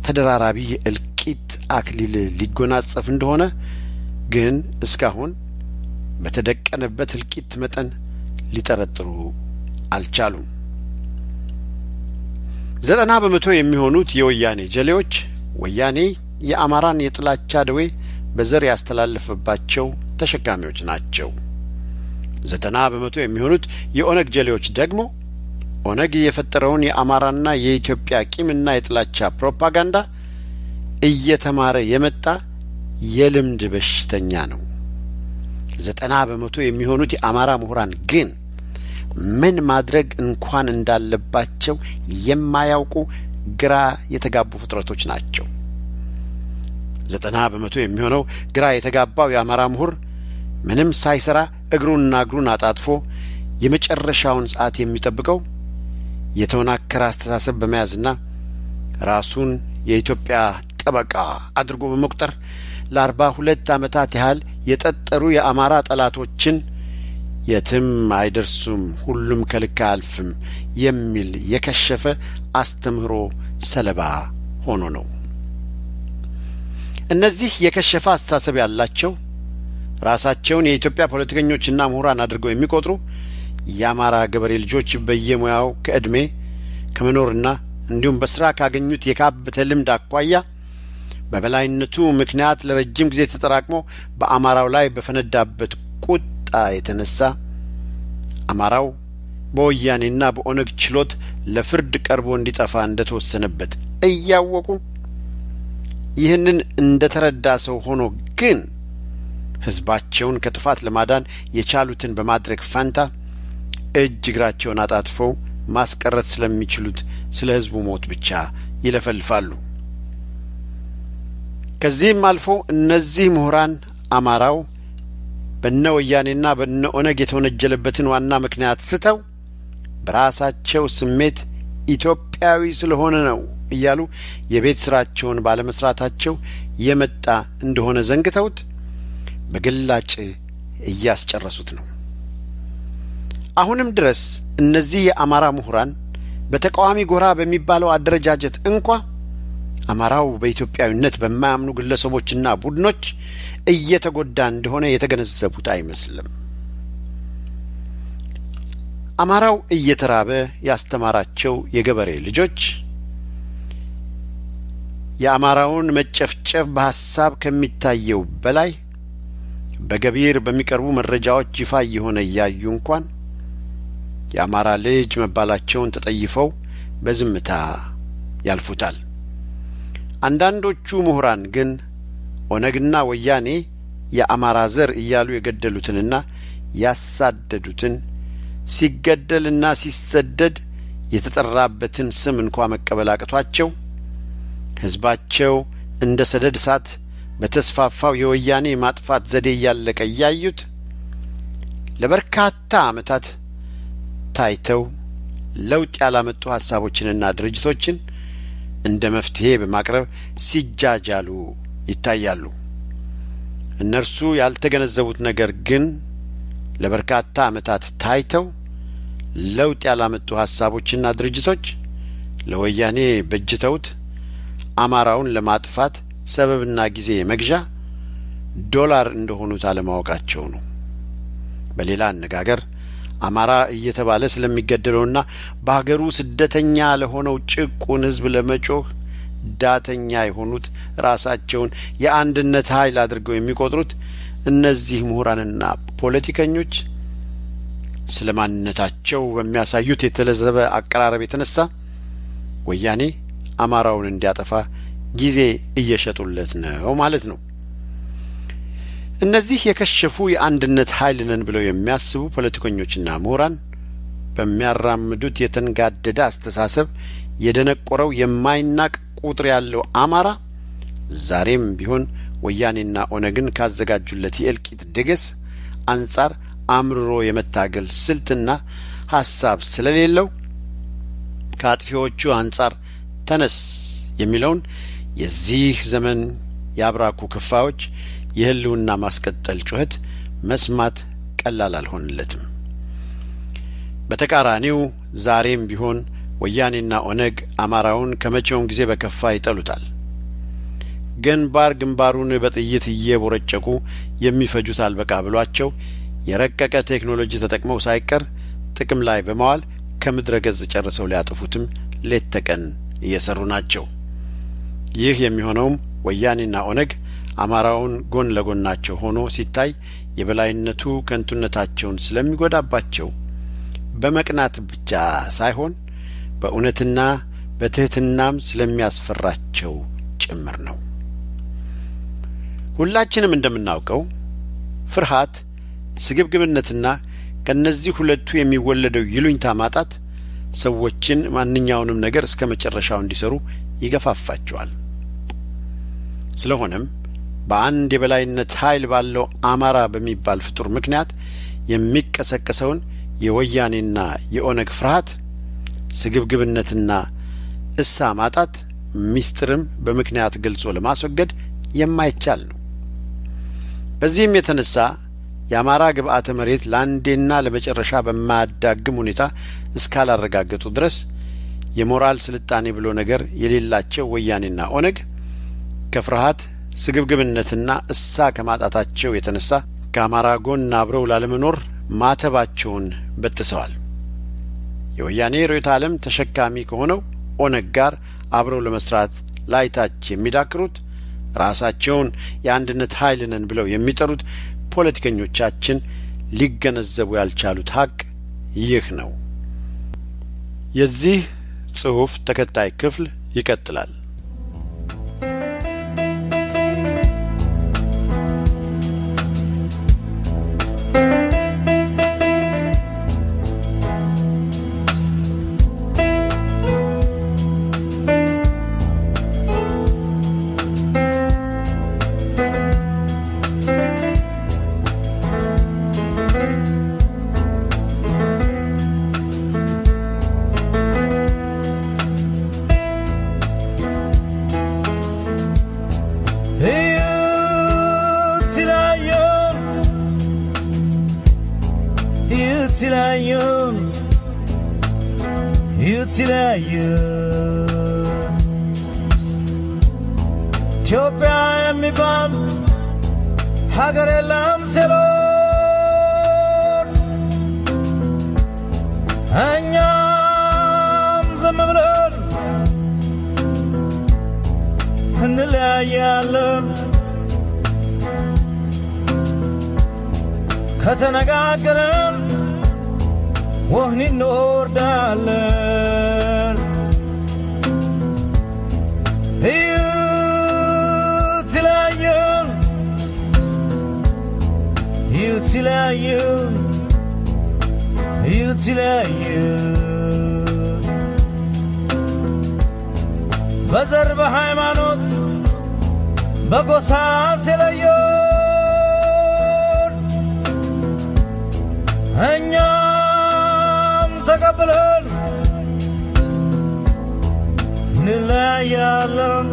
ተደራራቢ እልቂት አክሊል ሊጎናጸፍ እንደሆነ ግን እስካሁን በተደቀነበት እልቂት መጠን ሊጠረጥሩ አልቻሉም። 90% የሚሆኑት የወያኔ ጀሌዎች ወያኔ የአማራን የጥላቻ ደዌ በዘር ያስተላለፈባቸው ተሸካሚዎች ናቸው። 90% የሚሆኑት የኦነግ ጀሌዎች ደግሞ ኦነግ የፈጠረውን የአማራና የኢትዮጵያ ቂምና የጥላቻ ፕሮፓጋንዳ እየተማረ የመጣ የልምድ በሽተኛ ነው። 90% የሚሆኑት የአማራ ምሁራን ግን ምን ማድረግ እንኳን እንዳለባቸው የማያውቁ ግራ የተጋቡ ፍጥረቶች ናቸው። 90% የሚሆነው ግራ የተጋባው የአማራ ምሁር ምንም ሳይሰራ እግሩን አጣጥፎ የመጨረሻውን ሰዓት የሚጠብቀው የተወናከረ አስተሳሰብ በመያዝና ራሱን የኢትዮጵያ ጠበቃ አድርጎ በመቁጠር ለ42 ዓመታት ያህል የጠጠሩ የአማራ ጠላቶችን የትም አይደርሱም ሁሉም ከልክ አያልፍም የሚል የከሸፈ አስተምህሮ ሰለባ ሆኖ ነው። እነዚህ የከሸፈ አስተሳሰብ ያላቸው ራሳቸውን የኢትዮጵያ ፖለቲከኞችና ምሁራን አድርገው የሚቆጥሩ የአማራ ገበሬ ልጆች በየሙያው ከእድሜ ከመኖርና እንዲሁም በስራ ካገኙት የካበተ ልምድ አኳያ በበላይነቱ ምክንያት ለረጅም ጊዜ ተጠራቅሞ በአማራው ላይ በፈነዳበት ቁጣ የተነሳ አማራው በወያኔና በኦነግ ችሎት ለፍርድ ቀርቦ እንዲጠፋ እንደተወሰነበት እያወቁ ይህንን እንደተረዳ ሰው ሆኖ ግን ህዝባቸውን ከጥፋት ለማዳን የቻሉትን በማድረግ ፋንታ እጅ እግራቸውን አጣጥፈው ማስቀረት ስለሚችሉት ስለ ህዝቡ ሞት ብቻ ይለፈልፋሉ። ከዚህም አልፎ እነዚህ ምሁራን አማራው በነ ወያኔና በነ ኦነግ የተወነጀለበትን ዋና ምክንያት ስተው በራሳቸው ስሜት ኢትዮጵያዊ ስለሆነ ነው እያሉ የቤት ስራቸውን ባለመስራታቸው የመጣ እንደሆነ ዘንግተውት በግላጭ እያስጨረሱት ነው። አሁንም ድረስ እነዚህ የአማራ ምሁራን በተቃዋሚ ጎራ በሚባለው አደረጃጀት እንኳ አማራው በኢትዮጵያዊነት በማያምኑ ግለሰቦችና ቡድኖች እየተጎዳ እንደሆነ የተገነዘቡት አይመስልም። አማራው እየተራበ ያስተማራቸው የገበሬ ልጆች የአማራውን መጨፍጨፍ በሐሳብ ከሚታየው በላይ በገቢር በሚቀርቡ መረጃዎች ይፋ የሆነ ያዩ እንኳን የአማራ ልጅ መባላቸውን ተጠይፈው በዝምታ ያልፉታል። አንዳንዶቹ ምሁራን ግን ኦነግና ወያኔ የአማራ ዘር እያሉ የገደሉትንና ያሳደዱትን ሲገደልና ሲሰደድ የተጠራበትን ስም እንኳን መቀበል አቅቷቸው ሕዝባቸው እንደ ሰደድ እሳት በተስፋፋው የወያኔ ማጥፋት ዘዴ ያለቀ ያዩት ለበርካታ ዓመታት ታይተው ለውጥ ያላመጡ ሐሳቦችንና ድርጅቶችን እንደ መፍትሄ በማቅረብ ሲጃጃሉ ይታያሉ። እነርሱ ያልተገነዘቡት ነገር ግን ለበርካታ ዓመታት ታይተው ለውጥ ያላመጡ ሐሳቦችና ድርጅቶች ለወያኔ በጅተውት አማራውን ለማጥፋት ሰበብና ጊዜ መግዣ ዶላር እንደሆኑት አለማወቃቸው ነው። በሌላ አነጋገር አማራ እየተባለ ስለሚገደለውና በሀገሩ ስደተኛ ለሆነው ጭቁን ሕዝብ ለመጮህ ዳተኛ የሆኑት ራሳቸውን የአንድነት ኃይል አድርገው የሚቆጥሩት እነዚህ ምሁራንና ፖለቲከኞች ስለማንነታቸው በሚያሳዩት የተለዘበ አቀራረብ የተነሳ ወያኔ አማራውን እንዲያጠፋ ጊዜ እየሸጡለት ነው ማለት ነው። እነዚህ የከሸፉ የአንድነት ኃይል ነን ብለው የሚያስቡ ፖለቲከኞችና ምሁራን በሚያራምዱት የተንጋደደ አስተሳሰብ የደነቆረው የማይናቅ ቁጥር ያለው አማራ ዛሬም ቢሆን ወያኔና ኦነግን ካዘጋጁለት የእልቂት ድግስ አንጻር አምርሮ የመታገል ስልትና ሐሳብ ስለሌለው ከአጥፊዎቹ አንጻር ተነስ የሚለውን የዚህ ዘመን የአብራኩ ክፋዮች የህልውና ማስቀጠል ጩኸት መስማት ቀላል አልሆነለትም። በተቃራኒው ዛሬም ቢሆን ወያኔና ኦነግ አማራውን ከመቼውም ጊዜ በከፋ ይጠሉታል። ግንባሩን በጥይት እየቦረጨቁ የሚፈጁት አልበቃ ብሏቸው የረቀቀ ቴክኖሎጂ ተጠቅመው ሳይቀር ጥቅም ላይ በመዋል ከምድረ ገጽ ጨርሰው ሊያጠፉትም ሌት ተቀን እየሰሩ ናቸው። ይህ የሚሆነውም ወያኔና ኦነግ አማራውን ጎን ለጎናቸው ሆኖ ሲታይ የበላይነቱ ከንቱነታቸውን ስለሚጎዳባቸው በመቅናት ብቻ ሳይሆን በእውነትና በትህትናም ስለሚያስፈራቸው ጭምር ነው። ሁላችንም እንደምናውቀው ፍርሃት፣ ስግብግብነትና ከነዚህ ሁለቱ የሚወለደው ይሉኝታ ማጣት ሰዎችን ማንኛውንም ነገር እስከ መጨረሻው እንዲሰሩ ይገፋፋቸዋል። ስለሆነም በአንድ የበላይነት ኃይል ባለው አማራ በሚባል ፍጡር ምክንያት የሚቀሰቀሰውን የወያኔና የኦነግ ፍርሃት፣ ስግብግብነትና እሳ ማጣት ሚስጥርም በምክንያት ገልጾ ለማስወገድ የማይቻል ነው። በዚህም የተነሳ የአማራ ግብዓተ መሬት ለአንዴና ለመጨረሻ በማያዳግም ሁኔታ እስካላረጋገጡ ድረስ የሞራል ስልጣኔ ብሎ ነገር የሌላቸው ወያኔና ኦነግ ከፍርሃት፣ ስግብግብነትና እሳ ከማጣታቸው የተነሳ ከአማራ ጎን አብረው ላለመኖር ማተባቸውን በጥሰዋል። የወያኔ ርዕዮተ ዓለም ተሸካሚ ከሆነው ኦነግ ጋር አብረው ለመስራት ላይታች የሚዳክሩት ራሳቸውን የአንድነት ኃይል ነን ብለው የሚጠሩት ፖለቲከኞቻችን ሊገነዘቡ ያልቻሉት ሀቅ ይህ ነው። የዚህ ጽሑፍ ተከታይ ክፍል ይቀጥላል። ኢትዮጵያ የሚባል ሀገር የለም ሲሉን እኛም ዝም ብለን እንለያያለን ከተነጋገርን ወህኒ እንወርዳለን ይትለያዩን በዘር በሃይማኖት በጎሳ ሲለዩን እኛም ተቀብለን እንለያያለን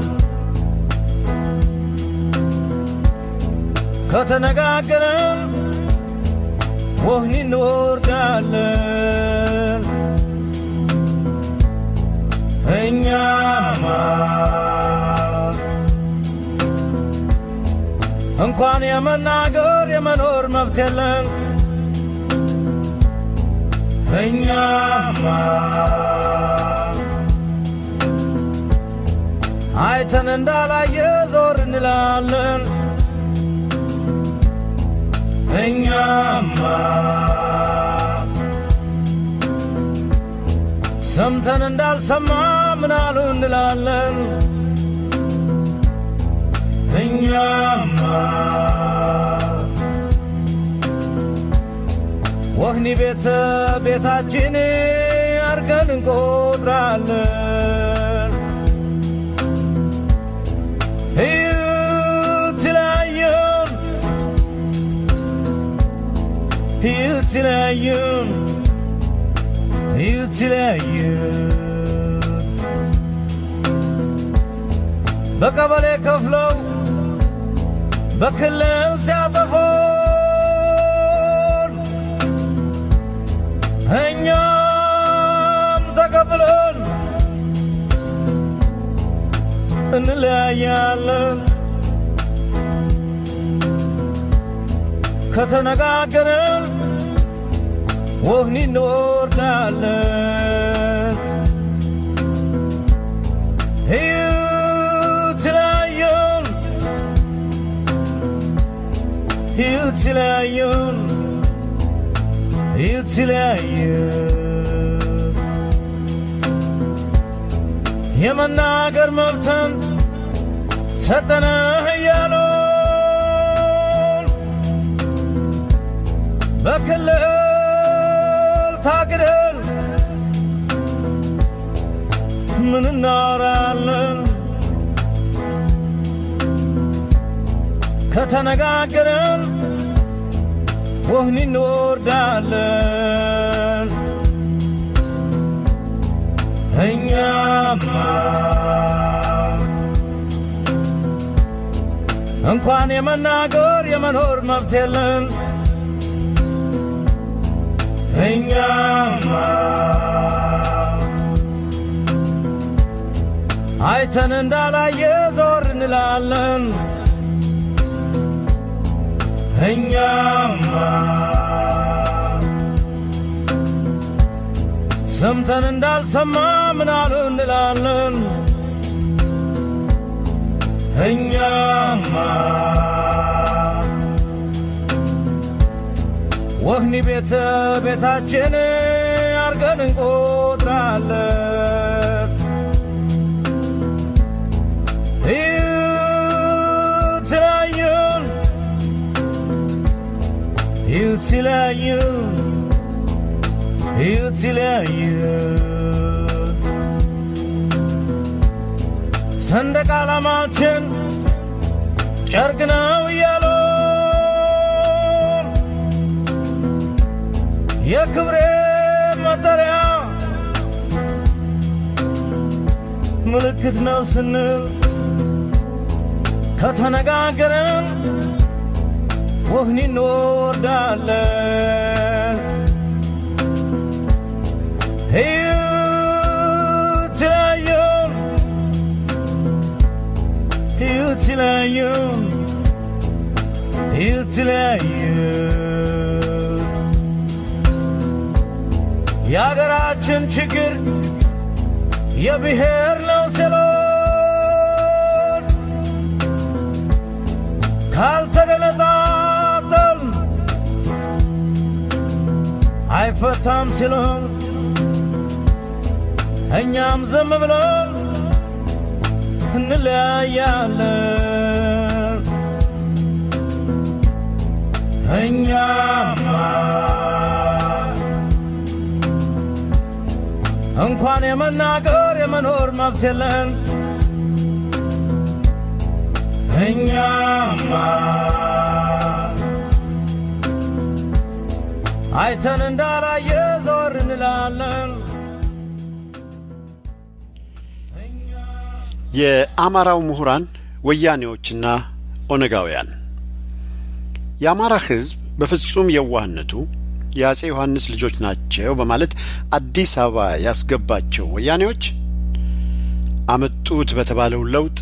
ከተነጋገርን ወህኒ እንወርዳለን እኛማ እንኳን የመናገር የመኖር መብት የለን እኛማ አይተን እንዳላየ ዞር እንላለን እኛማ ሰምተን እንዳልሰማ ምናሉ እንላለን እኛማ ወህኒ ቤታችን አርገን እንቆጥራለን ይትለያዩን በቀበሌ ከፍለው በክልል ሲያጠፉን እኛም ተቀብለን እንለያያለን ከተነጋገርን ወህኒ እንወርዳለን ይትለያዩን የመናገር መብትን ሰጠነህ እያሉን በክልል ታግደን ምን እናወራለን ከተነጋገርን ወህኒ እንወርዳለን እኛማ እንኳን የመናገር የመኖር መብት የለን እኛማ አይተን እንዳላየ ዞር እንላለን እኛማ ሰምተን እንዳልሰማ ምናሉ እንላለን እኛማ ወህኒ ቤታችን አርገን እንቆጥራለን ይትለያዩን ሰንደቅ ዓላማችን ጨርቅ ነው እያሉን የክብሬ መጠሪያ ምልክት ነው ስንል ከተነጋገርን ወህኒ እንወርዳለን ይትለያዩን የአገራችን ችግር የብሔር ነው ሲሉን ካልተገነጣጠል አይፈታም ሲሉን እኛም ዝም ብለን እንለያያለን። እኛማ እንኳን የመናገር የመኖር መብት የለን። እኛማ አይተን እንዳላየ ዞር እንላለን። የአማራው ምሁራን ወያኔዎችና ኦነጋውያን የአማራ ሕዝብ በፍጹም የዋህነቱ የአጼ ዮሐንስ ልጆች ናቸው በማለት አዲስ አበባ ያስገባቸው ወያኔዎች አመጡት በተባለው ለውጥ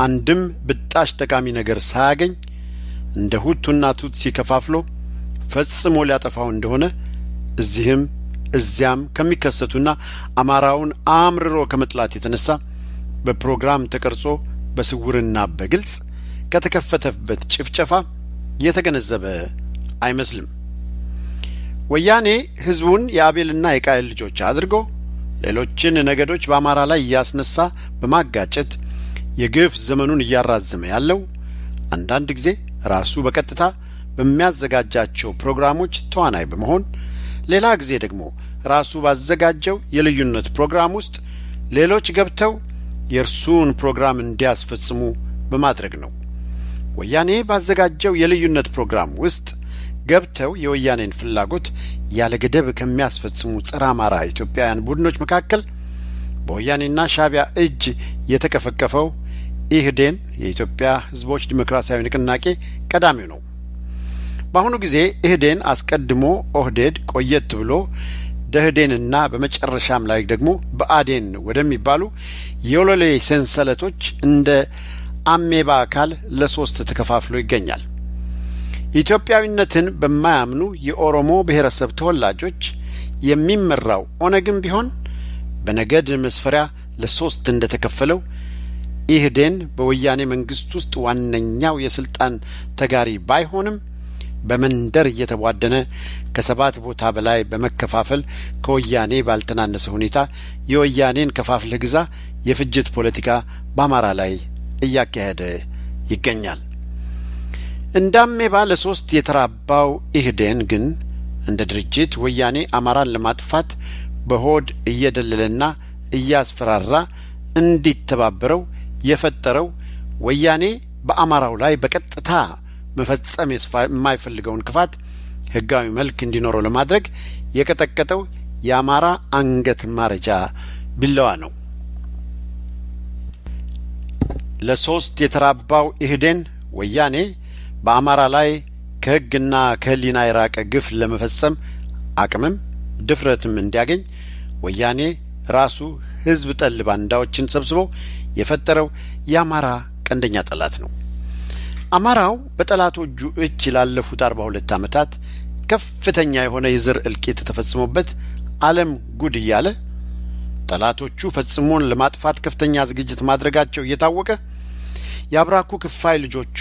አንድም ብጣሽ ጠቃሚ ነገር ሳያገኝ እንደ ሁቱና ቱትሲ ከፋፍሎ ፈጽሞ ሊያጠፋው እንደሆነ እዚህም እዚያም ከሚከሰቱና አማራውን አምርሮ ከመጥላት የተነሳ በፕሮግራም ተቀርጾ በስውርና በግልጽ ከተከፈተበት ጭፍጨፋ የተገነዘበ አይመስልም። ወያኔ ህዝቡን የአቤልና የቃየል ልጆች አድርጎ ሌሎችን ነገዶች በአማራ ላይ ያስነሳ በማጋጨት የግፍ ዘመኑን እያራዘመ ያለው አንዳንድ ጊዜ ራሱ በቀጥታ በሚያዘጋጃቸው ፕሮግራሞች ተዋናይ በመሆን ሌላ ጊዜ ደግሞ ራሱ ባዘጋጀው የልዩነት ፕሮግራም ውስጥ ሌሎች ገብተው የእርሱን ፕሮግራም እንዲያስፈጽሙ በማድረግ ነው። ወያኔ ባዘጋጀው የልዩነት ፕሮግራም ውስጥ ገብተው የወያኔን ፍላጎት ያለ ገደብ ከሚያስፈጽሙ ጸረ አማራ ኢትዮጵያውያን ቡድኖች መካከል በወያኔና ሻዕቢያ እጅ የተከፈከፈው ኢህዴን የኢትዮጵያ ህዝቦች ዲሞክራሲያዊ ንቅናቄ ቀዳሚው ነው። በአሁኑ ጊዜ ኢህዴን አስቀድሞ ኦህዴድ ቆየት ብሎ ደህዴንና በመጨረሻም ላይ ደግሞ ብአዴን ወደሚባሉ የሎሌ ሰንሰለቶች እንደ አሜባ አካል ለሶስት ተከፋፍሎ ይገኛል። ኢትዮጵያዊነትን በማያምኑ የኦሮሞ ብሔረሰብ ተወላጆች የሚመራው ኦነግም ቢሆን በነገድ መስፈሪያ ለሶስት እንደተከፈለው ኢህዴን በወያኔ መንግስት ውስጥ ዋነኛው የስልጣን ተጋሪ ባይሆንም በመንደር እየተቧደነ ከ7 ቦታ በላይ በመከፋፈል ከወያኔ ባልተናነሰ ሁኔታ የወያኔን ከፋፍለህ ግዛ የፍጅት ፖለቲካ በአማራ ላይ እያካሄደ ይገኛል። እንዳሜባ ለሶስት የተራባው ኢህዴን ግን እንደ ድርጅት ወያኔ አማራን ለማጥፋት በሆድ እየደለለና እያስፈራራ እንዲተባበረው የፈጠረው ወያኔ በአማራው ላይ በቀጥታ መፈጸም የማይፈልገውን ክፋት ህጋዊ መልክ እንዲኖረው ለማድረግ የቀጠቀጠው የአማራ አንገት ማረጃ ቢላዋ ነው። ለሶስት የተራባው ኢህዴን ወያኔ በአማራ ላይ ከህግና ከህሊና የራቀ ግፍ ለመፈጸም አቅምም ድፍረትም እንዲያገኝ ወያኔ ራሱ ህዝብ ጠል ባንዳዎችን ሰብስቦ የፈጠረው የአማራ ቀንደኛ ጠላት ነው። አማራው በጠላቶቹ እጅ ላለፉት 42 ዓመታት ከፍተኛ የሆነ የዘር እልቂት ተፈጽሞበት ዓለም ጉድ እያለ ጠላቶቹ ፈጽሞን ለማጥፋት ከፍተኛ ዝግጅት ማድረጋቸው እየታወቀ የአብራኩ ክፋይ ልጆቹ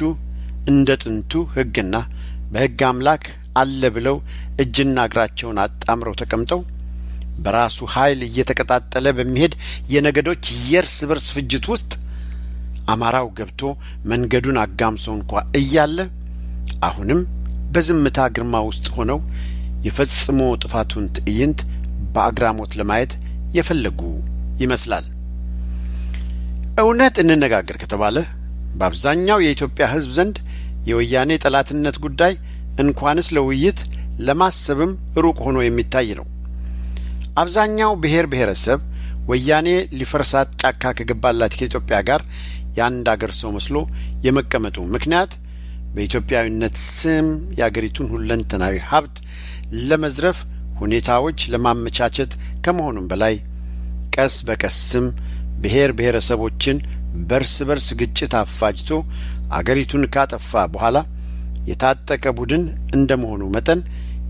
እንደ ጥንቱ ህግና በህግ አምላክ አለ ብለው እጅና እግራቸውን አጣምረው ተቀምጠው በራሱ ኃይል እየተቀጣጠለ በሚሄድ የነገዶች የርስ በርስ ፍጅት ውስጥ አማራው ገብቶ መንገዱን አጋምሶ እንኳ እያለ አሁንም በዝምታ ግርማ ውስጥ ሆነው የፈጽሞ ጥፋቱን ትዕይንት በአግራሞት ለማየት የፈለጉ ይመስላል። እውነት እንነጋገር ከተባለ በአብዛኛው የኢትዮጵያ ህዝብ ዘንድ የወያኔ ጠላትነት ጉዳይ እንኳንስ ለውይይት ለማሰብም ሩቅ ሆኖ የሚታይ ነው። አብዛኛው ብሔር ብሔረሰብ ወያኔ ሊፈርሳት ጫካ ከገባላት ከኢትዮጵያ ጋር የአንድ አገር ሰው መስሎ የመቀመጡ ምክንያት በኢትዮጵያዊነት ስም የአገሪቱን ሁለንተናዊ ሀብት ለመዝረፍ ሁኔታዎች ለማመቻቸት ከመሆኑም በላይ ቀስ በቀስም ብሔር ብሔረሰቦችን በርስ በርስ ግጭት አፋጅቶ አገሪቱን ካጠፋ በኋላ የታጠቀ ቡድን እንደመሆኑ መጠን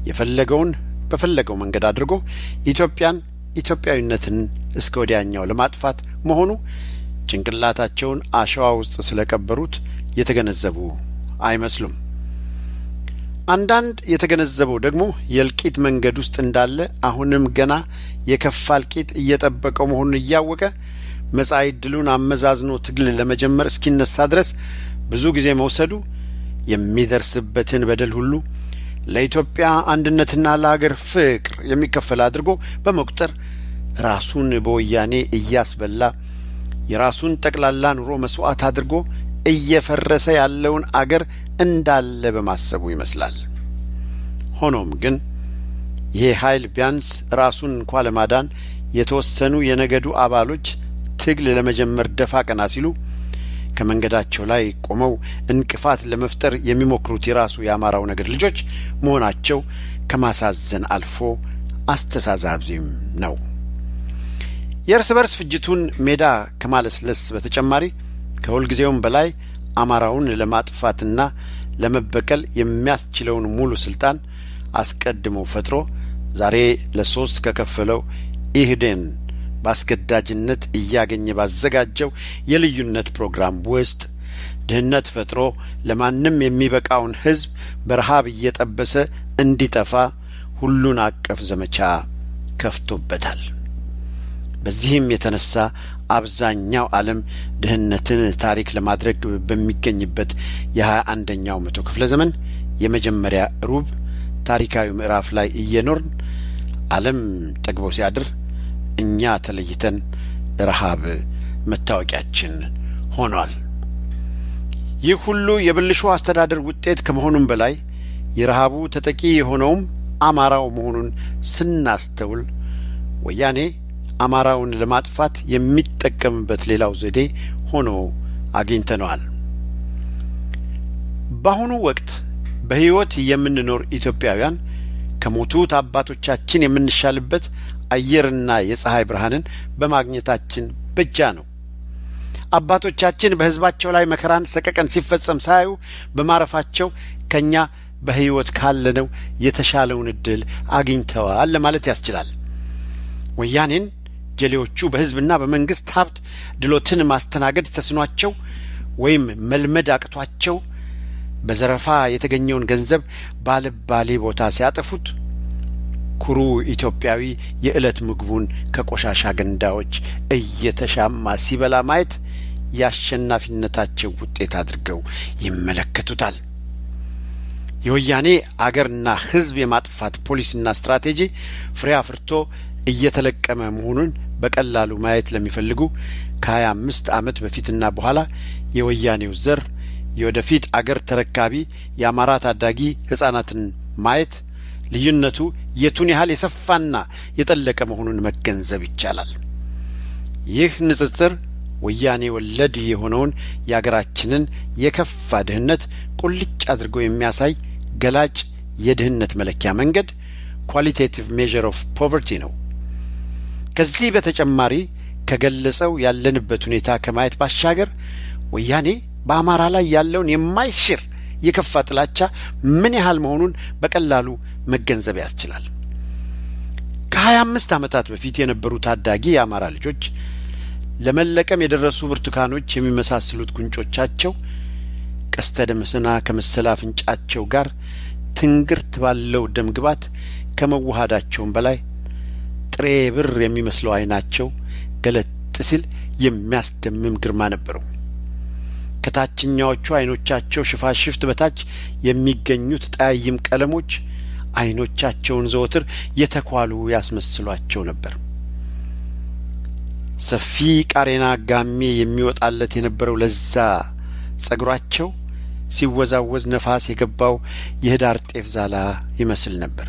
የፈለገውን በፈለገው መንገድ አድርጎ ኢትዮጵያዊነትን እስከ ወዲያኛው ለማጥፋት መሆኑ ጭንቅላታቸውን አሸዋ ውስጥ ስለቀበሩት የተገነዘቡ አይመስሉም። አንዳንድ የተገነዘበው ደግሞ የእልቂት መንገድ ውስጥ እንዳለ አሁንም ገና የከፋ እልቂት እየጠበቀው መሆኑን እያወቀ መጻኢ ዕድሉን አመዛዝኖ ትግል ለመጀመር እስኪነሳ ድረስ ብዙ ጊዜ መውሰዱ የሚደርስበትን በደል ሁሉ ለኢትዮጵያ አንድነትና ለሀገር ፍቅር የሚከፈል አድርጎ በመቁጠር ራሱን በወያኔ እያስበላ የራሱን ጠቅላላ ኑሮ መስዋዕት አድርጎ እየፈረሰ ያለውን አገር እንዳለ በማሰቡ ይመስላል። ሆኖም ግን ይሄ ኃይል ቢያንስ ራሱን እንኳ ለማዳን የተወሰኑ የነገዱ አባሎች ትግል ለመጀመር ደፋ ቀና ሲሉ ከመንገዳቸው ላይ ቆመው እንቅፋት ለመፍጠር የሚሞክሩት የራሱ የአማራው ነገድ ልጆች መሆናቸው ከማሳዘን አልፎ አስተሳዛቢም ነው። የእርስ በርስ ፍጅቱን ሜዳ ከማለስለስ በተጨማሪ ከሁልጊዜውም በላይ አማራውን ለማጥፋትና ለመበቀል የሚያስችለውን ሙሉ ስልጣን አስቀድሞ ፈጥሮ ዛሬ ለሶስት ከከፈለው ኢህዴን ባስገዳጅነት እያገኘ ባዘጋጀው የልዩነት ፕሮግራም ውስጥ ድህነት ፈጥሮ ለማንም የሚበቃውን ህዝብ በረሃብ እየጠበሰ እንዲጠፋ ሁሉን አቀፍ ዘመቻ ከፍቶበታል። በዚህም የተነሳ አብዛኛው ዓለም ድህነትን ታሪክ ለማድረግ በሚገኝበት የ21ኛው መቶ ክፍለ ዘመን የመጀመሪያ ሩብ ታሪካዊ ምዕራፍ ላይ እየኖርን ዓለም ጠግቦ ሲያድር እኛ ተለይተን ረሃብ መታወቂያችን ሆኗል። ይህ ሁሉ የብልሹ አስተዳደር ውጤት ከመሆኑም በላይ የረሃቡ ተጠቂ የሆነውም አማራው መሆኑን ስናስተውል ወያኔ አማራውን ለማጥፋት የሚጠቀምበት ሌላው ዘዴ ሆኖ አግኝተነዋል። በአሁኑ ወቅት በሕይወት የምንኖር ኢትዮጵያውያን ከሞቱት አባቶቻችን የምንሻልበት አየርና የፀሐይ ብርሃንን በማግኘታችን ብቻ ነው። አባቶቻችን በሕዝባቸው ላይ መከራን ሰቀቀን ሲፈጸም ሳያዩ በማረፋቸው ከኛ በሕይወት ካለነው የተሻለውን ዕድል አግኝተዋል ለማለት ያስችላል። ወያኔን ጀሌዎቹ በሕዝብና በመንግስት ሀብት ድሎትን ማስተናገድ ተስኗቸው ወይም መልመድ አቅቷቸው በዘረፋ የተገኘውን ገንዘብ ባልባሌ ቦታ ሲያጠፉት ኩሩ ኢትዮጵያዊ የዕለት ምግቡን ከቆሻሻ ገንዳዎች እየተሻማ ሲበላ ማየት የአሸናፊነታቸው ውጤት አድርገው ይመለከቱታል። የወያኔ አገርና ሕዝብ የማጥፋት ፖሊሲና ስትራቴጂ ፍሬ አፍርቶ እየተለቀመ መሆኑን በቀላሉ ማየት ለሚፈልጉ ከ25 ዓመት በፊትና በኋላ የወያኔው ዘር የወደፊት አገር ተረካቢ የአማራ ታዳጊ ሕፃናትን ማየት ልዩነቱ የቱን ያህል የሰፋና የጠለቀ መሆኑን መገንዘብ ይቻላል። ይህ ንጽጽር ወያኔ ወለድ የሆነውን የአገራችንን የከፋ ድህነት ቁልጭ አድርጎ የሚያሳይ ገላጭ የድህነት መለኪያ መንገድ ኳሊቴቲቭ ሜዥር ኦፍ ፖቨርቲ ነው። ከዚህ በተጨማሪ ከገለጸው ያለንበት ሁኔታ ከማየት ባሻገር ወያኔ በአማራ ላይ ያለውን የማይሽር የከፋ ጥላቻ ምን ያህል መሆኑን በቀላሉ መገንዘብ ያስችላል። ከ25 ዓመታት በፊት የነበሩ ታዳጊ የአማራ ልጆች ለመለቀም የደረሱ ብርቱካኖች የሚመሳሰሉት ጉንጮቻቸው ቀስተ ደመና ከመሰለ አፍንጫቸው ጋር ትንግርት ባለው ደምግባት ከመዋሃዳቸውም በላይ ጥሬ ብር የሚመስለው ዓይናቸው ገለጥ ሲል የሚያስደምም ግርማ ነበረው። ከታችኛዎቹ ዓይኖቻቸው ሽፋሽፍት በታች የሚገኙት ጠያይም ቀለሞች ዓይኖቻቸውን ዘወትር የተኳሉ ያስመስሏቸው ነበር። ሰፊ ቃሬና ጋሜ የሚወጣለት የነበረው ለዛ ጸጉራቸው ሲወዛወዝ ነፋስ የገባው የህዳር ጤፍ ዛላ ይመስል ነበር።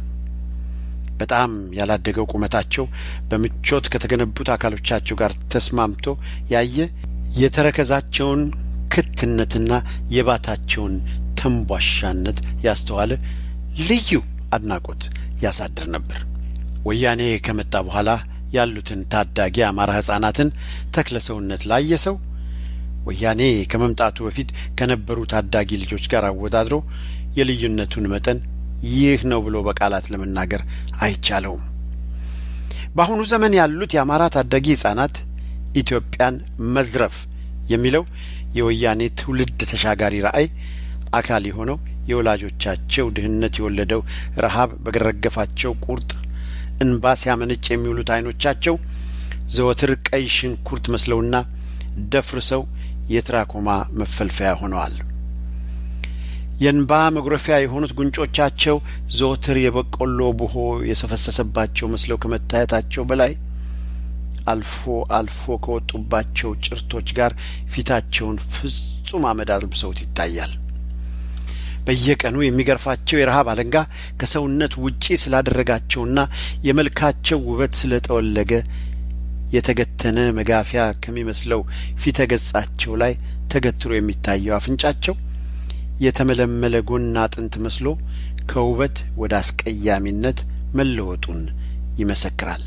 በጣም ያላደገው ቁመታቸው በምቾት ከተገነቡት አካሎቻቸው ጋር ተስማምቶ ያየ የተረከዛቸውን ክትነትና የባታቸውን ተንቧሻነት ያስተዋለ ልዩ አድናቆት ያሳድር ነበር። ወያኔ ከመጣ በኋላ ያሉትን ታዳጊ አማራ ሕፃናትን ተክለ ሰውነት ላየ ሰው ወያኔ ከመምጣቱ በፊት ከነበሩ ታዳጊ ልጆች ጋር አወዳድሮ የልዩነቱን መጠን ይህ ነው ብሎ በቃላት ለመናገር አይቻለውም። በአሁኑ ዘመን ያሉት የአማራ ታዳጊ ሕፃናት ኢትዮጵያን መዝረፍ የሚለው የወያኔ ትውልድ ተሻጋሪ ራዕይ አካል የሆነው የወላጆቻቸው ድህነት የወለደው ረሃብ በገረገፋቸው ቁርጥ እንባ ሲያመነጭ የሚውሉት አይኖቻቸው ዘወትር ቀይ ሽንኩርት መስለውና ደፍርሰው የትራኮማ መፈልፈያ ሆነዋል። የእንባ መጉረፊያ የሆኑት ጉንጮቻቸው ዘወትር የበቆሎ ቡሆ የሰፈሰሰባቸው መስለው ከመታየታቸው በላይ አልፎ አልፎ ከወጡባቸው ጭርቶች ጋር ፊታቸውን ፍጹም አመድ አልብሰውት ይታያል። በየቀኑ የሚገርፋቸው የረሃብ አለንጋ ከሰውነት ውጪ ስላደረጋቸውና የመልካቸው ውበት ስለጠወለገ የተገተነ መጋፊያ ከሚመስለው ፊተ ገጻቸው ላይ ተገትሮ የሚታየው አፍንጫቸው የተመለመለ ጎን አጥንት መስሎ ከውበት ወደ አስቀያሚነት መለወጡን ይመሰክራል።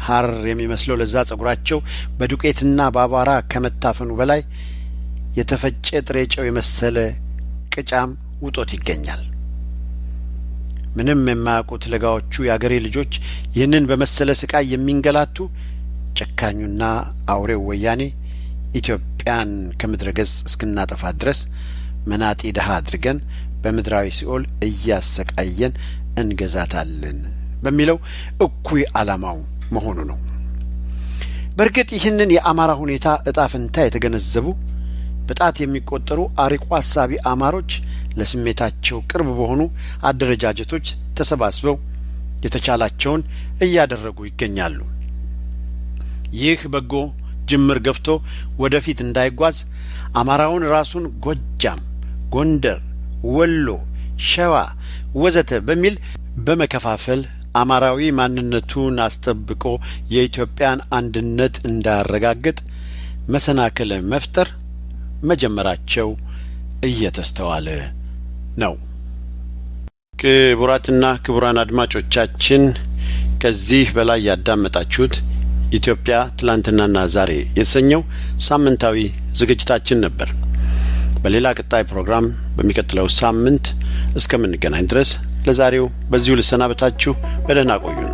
ሐር የሚመስለው ለዛ ጸጉራቸው በዱቄትና በአቧራ ከመታፈኑ በላይ የተፈጨ ጥሬ ጨው የመሰለ ቅጫም ውጦት ይገኛል። ምንም የማያውቁት ለጋዎቹ የአገሬ ልጆች ይህንን በመሰለ ስቃይ የሚንገላቱ ጨካኙና አውሬው ወያኔ ኢትዮጵያን ከምድረ ገጽ እስክናጠፋት ድረስ መናጢ ድሃ አድርገን በምድራዊ ሲኦል እያሰቃየን እንገዛታለን በሚለው እኩይ ዓላማው መሆኑ ነው። በእርግጥ ይህንን የአማራ ሁኔታ እጣ ፈንታ የተገነዘቡ በጣት የሚቆጠሩ አርቆ አሳቢ አማሮች ለስሜታቸው ቅርብ በሆኑ አደረጃጀቶች ተሰባስበው የተቻላቸውን እያደረጉ ይገኛሉ። ይህ በጎ ጅምር ገፍቶ ወደፊት እንዳይጓዝ አማራውን ራሱን ጎጃም፣ ጎንደር፣ ወሎ፣ ሸዋ ወዘተ በሚል በመከፋፈል አማራዊ ማንነቱን አስጠብቆ የኢትዮጵያን አንድነት እንዳያረጋግጥ መሰናክል መፍጠር መጀመራቸው እየተስተዋለ ነው። ክቡራትና ክቡራን አድማጮቻችን ከዚህ በላይ ያዳመጣችሁት ኢትዮጵያ ትላንትናና ዛሬ የተሰኘው ሳምንታዊ ዝግጅታችን ነበር። በሌላ ቀጣይ ፕሮግራም በሚቀጥለው ሳምንት እስከምንገናኝ ድረስ ለዛሬው በዚሁ ልሰናበታችሁ። በደህና ቆዩን።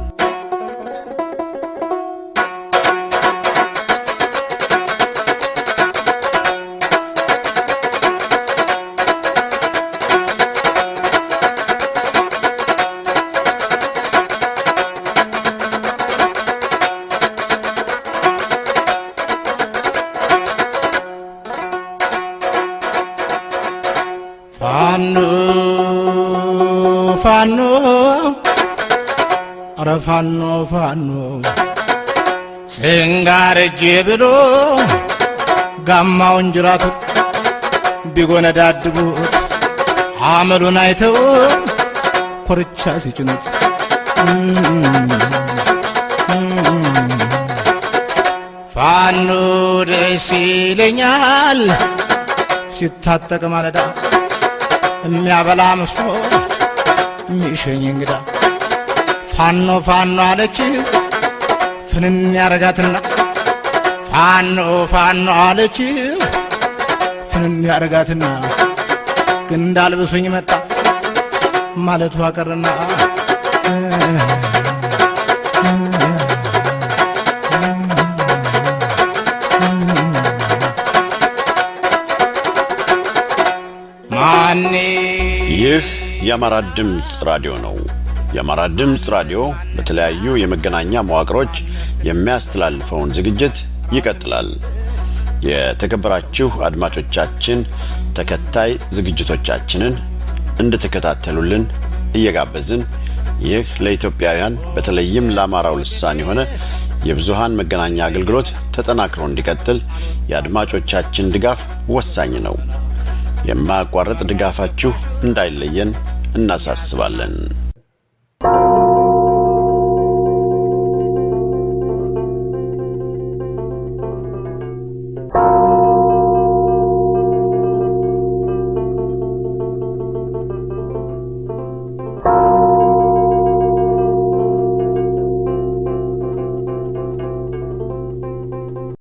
ፋኖ አረ ፋኖ ፋኖ ስንጋር እጄ ብሎ ጋማውን ጅራቱ ቢጎነዳድቡት አመሉን አይተው ኮርቻ ሲጭኑት ፋኖ ደስ ይለኛል ሲታጠቅ ማለዳ የሚያበላ መስሎ ሚሸኝ እንግዳ ፋኖ ፋኖ አለች ፍንን ያረጋትና ፋኖ ፋኖ አለች ፍንን ያረጋትና ግን እንዳልብሱኝ መጣ ማለቱ አቀርና ማኔ ይህ የአማራ ድምጽ ራዲዮ ነው። የአማራ ድምጽ ራዲዮ በተለያዩ የመገናኛ መዋቅሮች የሚያስተላልፈውን ዝግጅት ይቀጥላል። የተከበራችሁ አድማጮቻችን ተከታይ ዝግጅቶቻችንን እንድትከታተሉልን እየጋበዝን ይህ ለኢትዮጵያውያን በተለይም ለአማራው ልሳን የሆነ የብዙሃን መገናኛ አገልግሎት ተጠናክሮ እንዲቀጥል የአድማጮቻችን ድጋፍ ወሳኝ ነው። የማያቋርጥ ድጋፋችሁ እንዳይለየን እናሳስባለን።